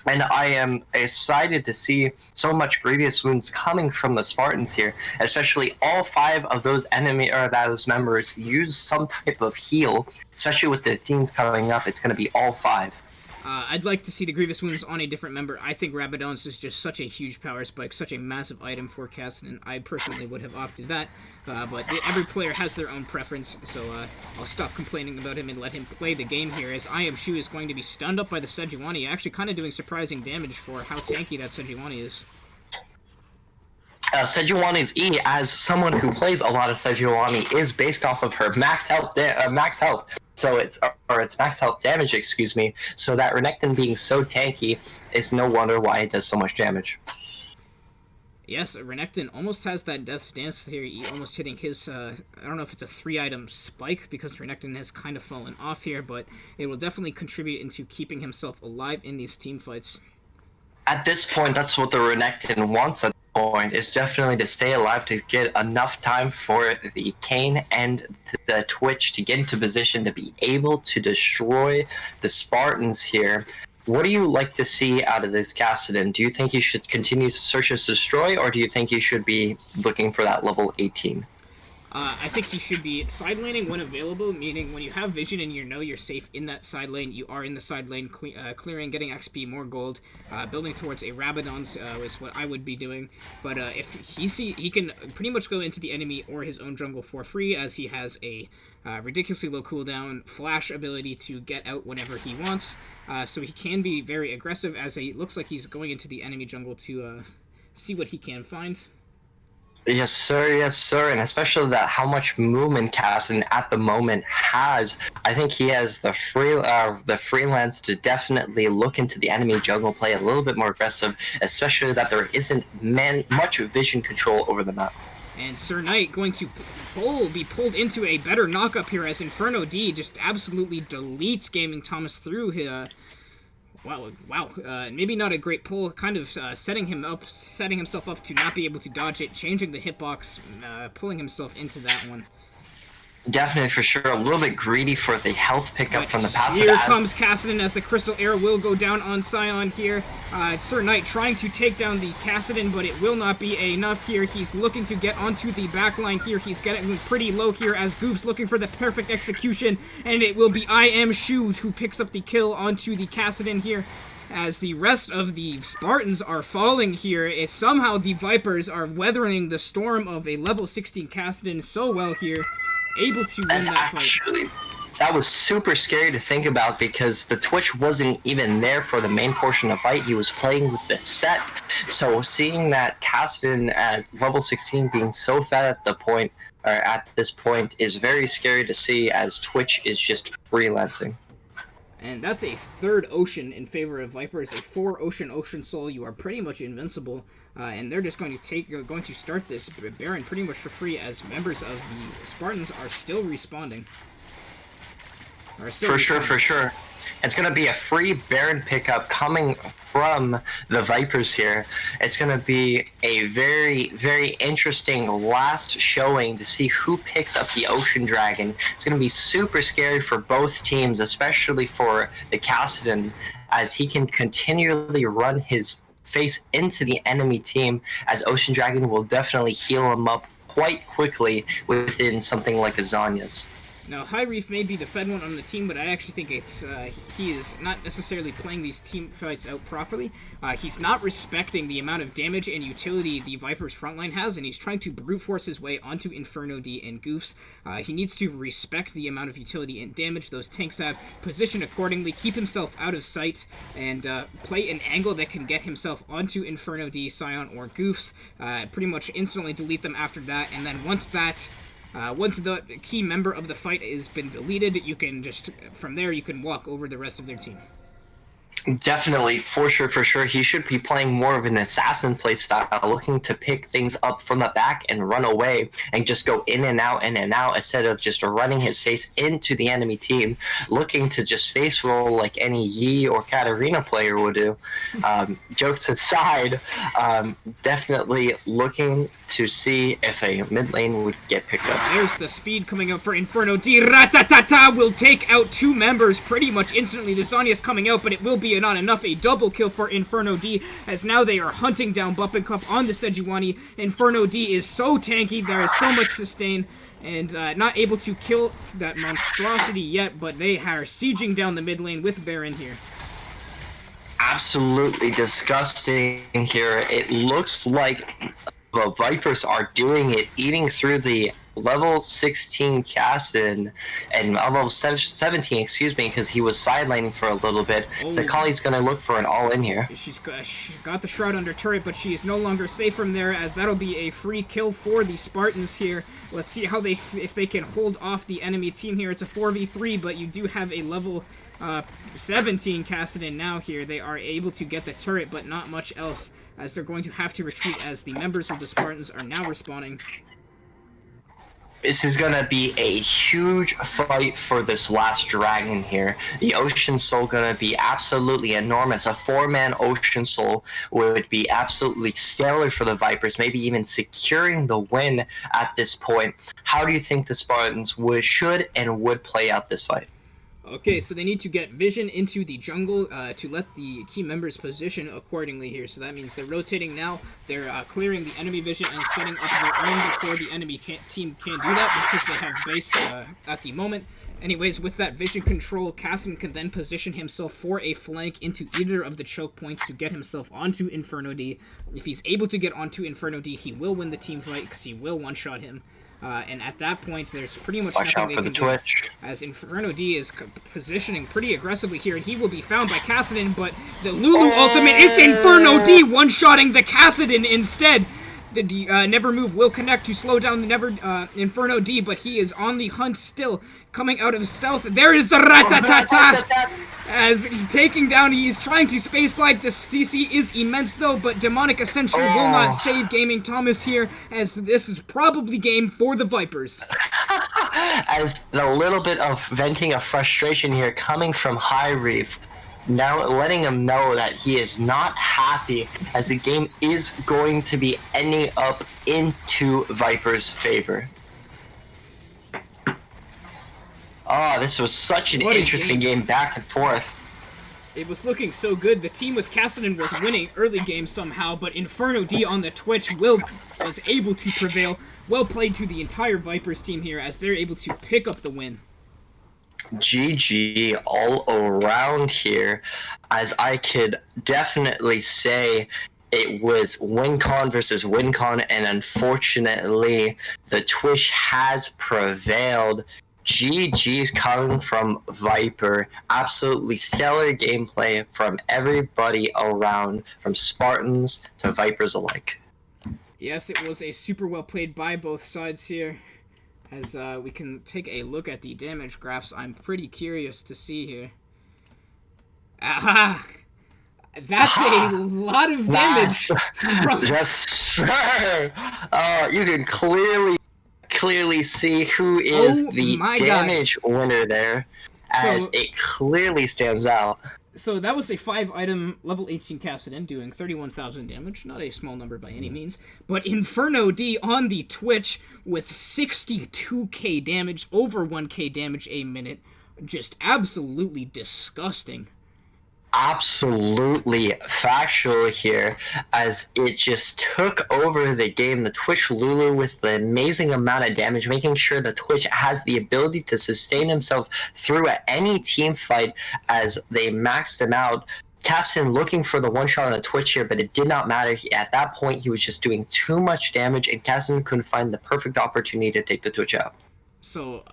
And I am excited to see so much Grievous Wounds coming from the Spartans here, especially all 5 of those those members use some type of heal, especially with the teams coming up. It's going to be all 5. I'd like to see the Grievous Wounds on a different member. I think Rabadon's is just such a huge power spike, such a massive item for Cassidy, and I personally would have opted that. But every player has their own preference, so I'll stop complaining about him and let him play the game here, as I Am Shu is going to be stunned up by the Sejuani, actually kind of doing surprising damage for how tanky that Sejuani is. Sejuani's E, as someone who plays a lot of Sejuani, is based off of her max health. So it's max health damage, excuse me. So that Renekton being so tanky is no wonder why it does so much damage. Yes, Renekton almost has that Death's Dance here, almost hitting his, I don't know if it's a 3-item spike, because Renekton has kind of fallen off here, but it will definitely contribute into keeping himself alive in these team fights. At this point, that's what the Renekton wants at this point, is definitely to stay alive, to get enough time for the Kayn and the Twitch to get into position to be able to destroy the Spartans here. What do you like to see out of this Kassadin? Do you think he should continue to search and destroy, or do you think he should be looking for that level 18? I think he should be side laning when available, meaning when you have vision and you know you're safe in that side lane, you are in the side lane, clearing, getting XP, more gold, building towards a Rabadon's is what I would be doing. But if he can pretty much go into the enemy or his own jungle for free, as he has a ridiculously low cooldown flash ability to get out whenever he wants. So he can be very aggressive, as he looks like he's going into the enemy jungle to see what he can find. Yes, sir, and especially that how much movement Kassadin at the moment has. I think he has the freelance to definitely look into the enemy jungle, play a little bit more aggressive, especially that there isn't much vision control over the map. And Sir Knight going to be pulled into a better knockup here, as Inferno D just absolutely deletes Gaming Thomas through his... Wow. Maybe not a great pull, kind of setting himself up to not be able to dodge it, changing the hitbox, pulling himself into that one. Definitely, for sure, a little bit greedy for the health pickup from the passive. Here comes Kassadin, as the Crystal Air will go down on Sion here. Sir Knight trying to take down the Kassadin, but it will not be enough here. He's looking to get onto the backline here. He's getting pretty low here, as Goof's looking for the perfect execution, and it will be I Am Shu who picks up the kill onto the Kassadin here. As the rest of the Spartans are falling here, somehow the Vipers are weathering the storm of a level 16 Kassadin so well here. Able to win that fight. That was super scary to think about, because the Twitch wasn't even there for the main portion of the fight. He was playing with the set. So seeing that Kassadin as level 16 being so fat at this point is very scary to see, as Twitch is just freelancing. And that's a third Ocean in favor of Vipers, a 4 Ocean Soul. You are pretty much invincible, and they're just going to start this Baron pretty much for free, as members of the Spartans are still responding. For sure. It's going to be a free Baron pickup coming from the Vipers here. It's going to be a very, very interesting last showing to see who picks up the Ocean Dragon. It's going to be super scary for both teams, especially for the Kassadin, as he can continually run his face into the enemy team, as Ocean Dragon will definitely heal him up quite quickly within something like a Zanya's. Now, High Reef may be the fed one on the team, but I actually think he is not necessarily playing these team fights out properly. He's not respecting the amount of damage and utility the Viper's frontline has, and he's trying to brute force his way onto Inferno D and Goofs. He needs to respect the amount of utility and damage those tanks have, position accordingly, keep himself out of sight, and play an angle that can get himself onto Inferno D, Sion, or Goofs. Pretty much instantly delete them after that, and then once the key member of the fight has been deleted, you can just, from there, you can walk over the rest of their team. Definitely, for sure. He should be playing more of an assassin play style, looking to pick things up from the back and run away and just go in and out, instead of just running his face into the enemy team, looking to just face roll like any Yi or Katarina player would do. Jokes aside, definitely looking to see if a mid lane would get picked up. There's the speed coming up for Inferno D. Ratatata will take out 2 members pretty much instantly. The Zanya's coming out, but it will be not enough. A double kill for Inferno D, as now they are hunting down Buppenklup on the Sejuani. Inferno D is so tanky, there is so much sustain, and not able to kill that monstrosity yet, but they are sieging down the mid lane with Baron here. absolutely disgusting here. It looks like the Vipers are doing it, eating through the level 16 Caston and level 17, excuse me, because he was sidelining for a little bit. So Kali's going to look for an all-in here. She got the Shroud under turret, but she is no longer safe from there, as that'll be a free kill for the Spartans here. Let's see how if they can hold off the enemy team here. It's a 4v3, but you do have a level 17 Cassidon now here. They are able to get the turret, but not much else, as they're going to have to retreat as the members of the Spartans are now respawning. This is going to be a huge fight for this last dragon here. The Ocean Soul going to be absolutely enormous. A 4-man Ocean Soul would be absolutely stellar for the Vipers, maybe even securing the win at this point. How do you think the Spartans should and would play out this fight? Okay, so they need to get vision into the jungle to let the key members position accordingly here. So that means they're rotating now. They're clearing the enemy vision and setting up their own before the enemy team can't do that because they have base at the moment. Anyways, with that vision control, Casson can then position himself for a flank into either of the choke points to get himself onto Inferno D. If he's able to get onto Inferno D, he will win the team fight because he will one-shot him. And at that point, there's pretty much nothing they can do, as Inferno D is positioning pretty aggressively here, and he will be found by Cassidon, but the Lulu ultimate, it's Inferno D one-shotting the Cassidon instead. The Never Move will connect to slow down the Inferno D, but he is on the hunt still, coming out of stealth. There is the Ratatata! As taking down, he is trying to space glide. The DC is immense though, but Demonic Ascension will not save Gaming Thomas here, as this is probably game for the Vipers. As a little bit of venting of frustration here coming from High Reef, now letting him know that he is not happy, as the game is going to be ending up into Viper's favor. Oh, this was such an interesting game back and forth. It was looking so good. The team with Cassidon was winning early game somehow, but Inferno D on the Twitch was able to prevail. Well played to the entire Vipers team here, as they're able to pick up the win. GG all around here, as I could definitely say it was WinCon versus WinCon, and unfortunately the Twitch has prevailed. GG's coming from Viper. Absolutely stellar gameplay from everybody around, from Spartans to Vipers alike. Yes, it was a super well played by both sides here. As we can take a look at the damage graphs, I'm pretty curious to see here. Aha! That's a lot of damage. Yes, sir. You can clearly see who is the damage winner there, as it clearly stands out. So that was a 5-item level 18 Cassidon doing 31,000 damage. Not a small number by any means. But Inferno D on the Twitch with 62k damage, over 1k damage a minute. Just absolutely disgusting. Absolutely factual here, as it just took over the game. The Twitch Lulu with the amazing amount of damage, making sure the Twitch has the ability to sustain himself through any team fight, as they maxed him out. Caston looking for the one-shot on the Twitch here, but it did not matter. At that point, he was just doing too much damage, and Caston couldn't find the perfect opportunity to take the Twitch out. So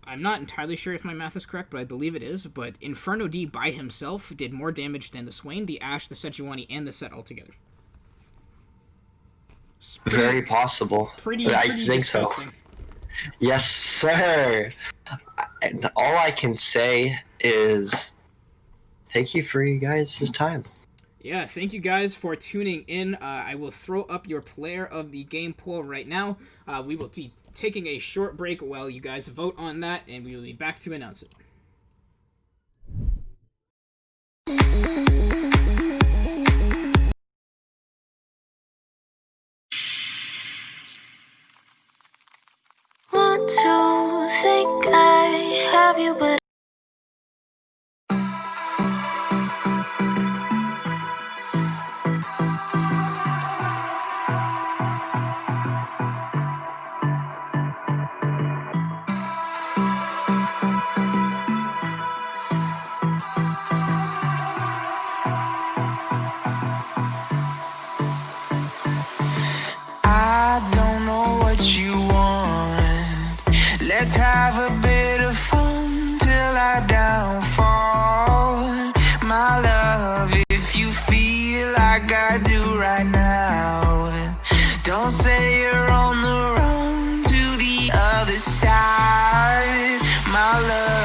I'm not entirely sure if my math is correct, but I believe it is. But Inferno D by himself did more damage than the Swain, the Ashe, the Sejuani, and the Set altogether. Very possible. Pretty think disgusting. So. Yes, sir. And all I can say is thank you for you guys' time. Yeah, thank you guys for tuning in. I will throw up your player of the game poll right now. We will be taking a short break while you guys vote on that, and we will be back to announce it. Want to think I have you, but say you're on the run to the other side, my love.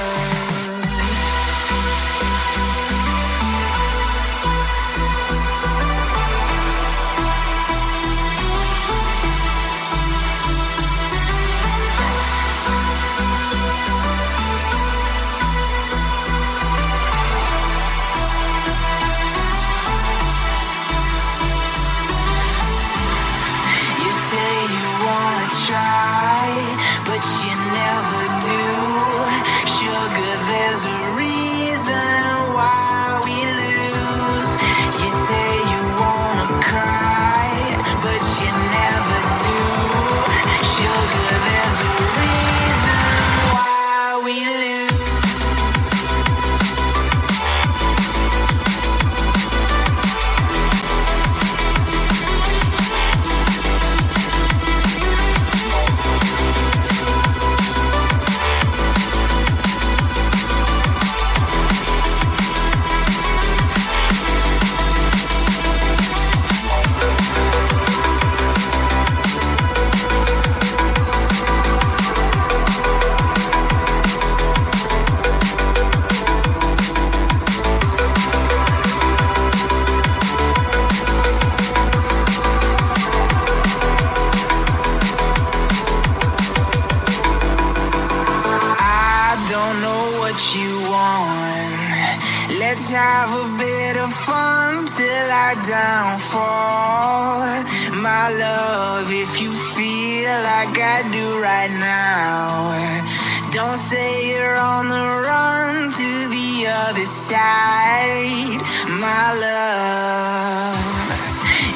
But you never do. Sugar, there's a reason why we lose. You say you wanna cry, but you never do. Sugar, there's a reason why we lose. Let's have a bit of fun till I downfall. My love, if you feel like I do right now, don't say you're on the run to the other side, my love.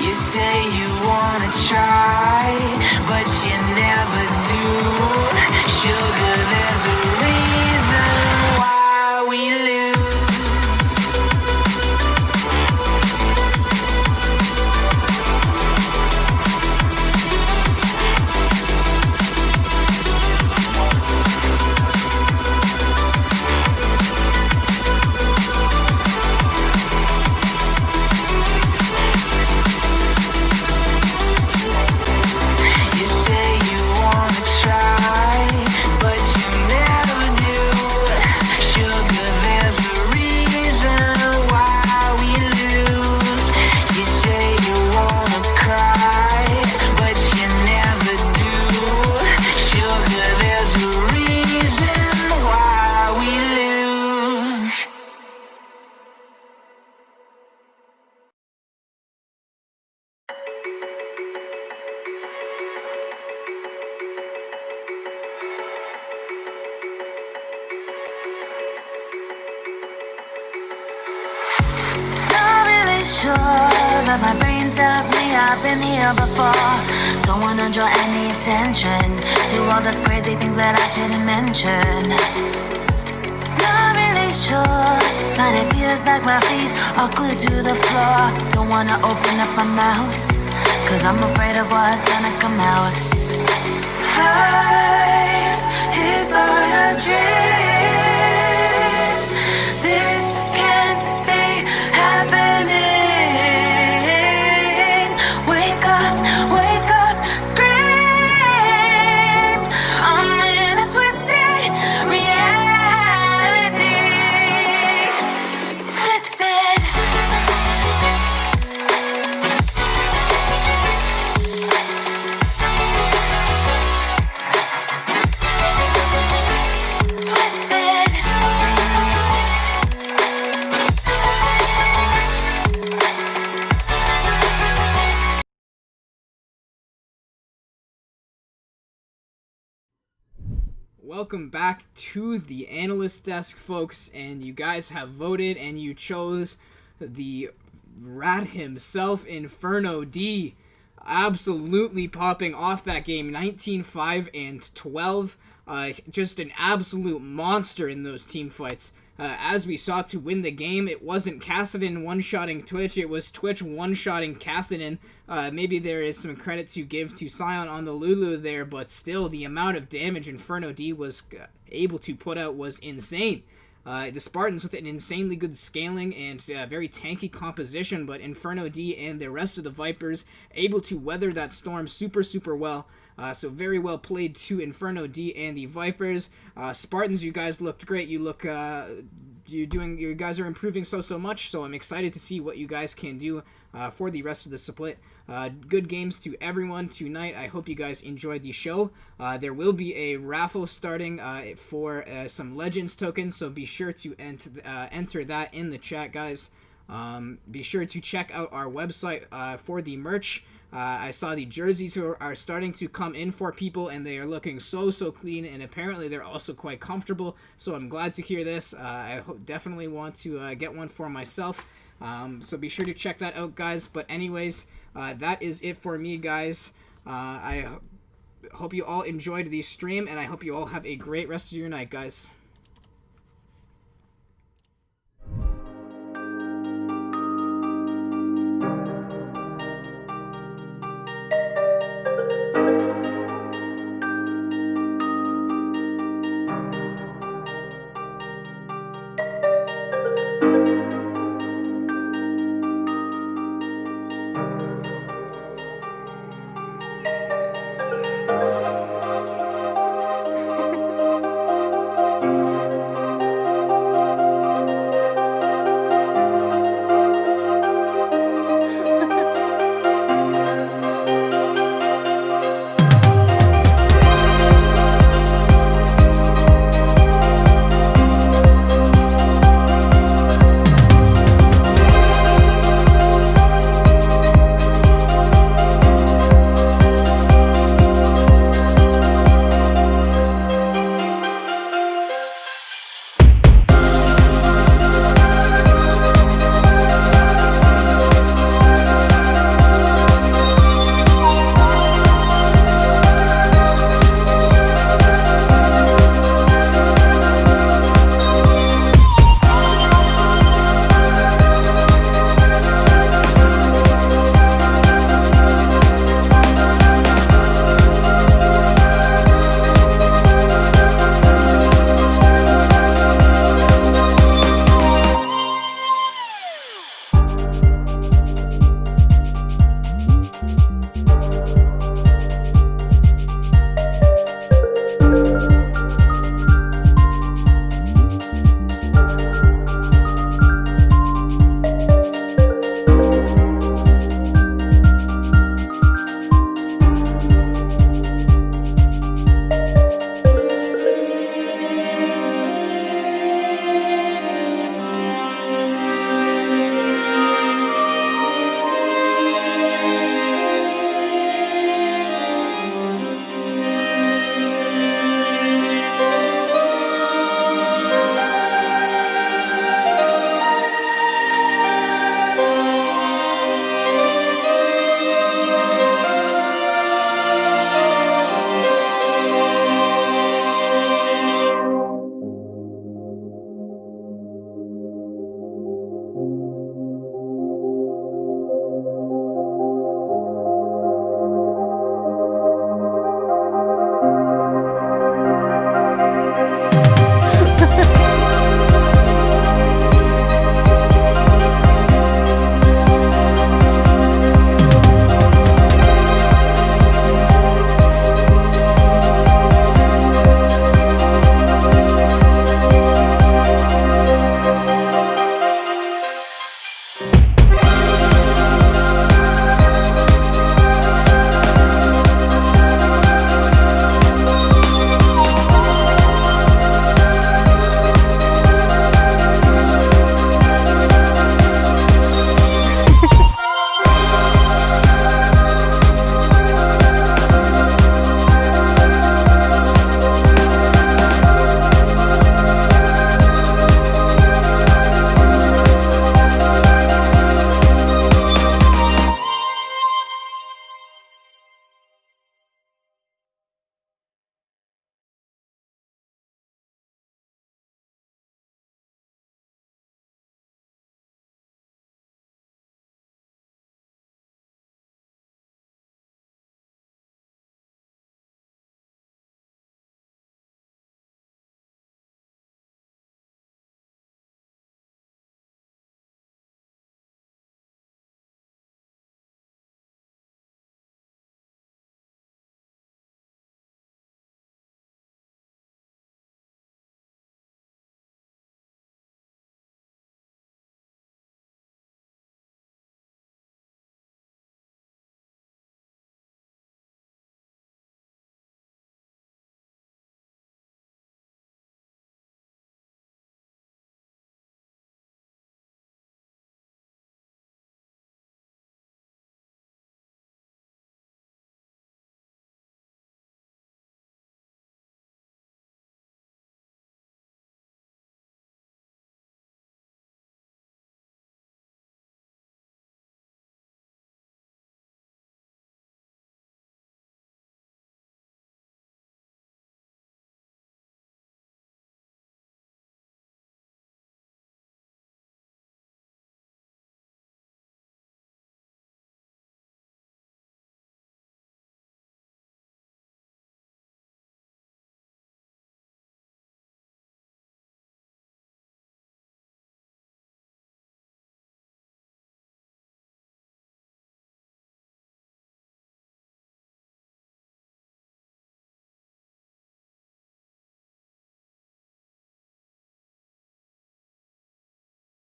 You say you wanna try, but you never do. Sugar, there's a reason why we lose. But my brain tells me I've been here before. Don't wanna draw any attention to all the crazy things that I shouldn't mention. Not really sure, but it feels like my feet are glued to the floor. Don't wanna open up my mouth, cause I'm afraid of what's gonna come out. Life is but a dream. This can't be happening. Wake up, scream. I'm in a twisted reality. Twisted. Welcome back to the analyst desk, folks, and you guys have voted and you chose the rat himself, Inferno D, absolutely popping off that game, 19-5 and 12, just an absolute monster in those team fights. As we saw, to win the game, it wasn't Kassadin one-shotting Twitch, it was Twitch one-shotting Kassadin. Maybe there is some credit to give to Sion on the Lulu there, but still, the amount of damage Inferno D was able to put out was insane. The Spartans with an insanely good scaling and very tanky composition, but Inferno D and the rest of the Vipers able to weather that storm super well. So very well played to Inferno D and the Vipers. Spartans, you guys looked great. You look, you guys are improving so much. So I'm excited to see what you guys can do for the rest of the split. Good games to everyone tonight. I hope you guys enjoyed the show. There will be a raffle starting for some Legends tokens, so be sure to enter that in the chat, guys. Be sure to check out our website for the merch. I saw the jerseys who are starting to come in for people, and they are looking so clean, and apparently they're also quite comfortable, so I'm glad to hear this. I definitely want to get one for myself, so be sure to check that out, guys. But anyways, that is it for me, guys. I hope you all enjoyed the stream, and I hope you all have a great rest of your night, guys.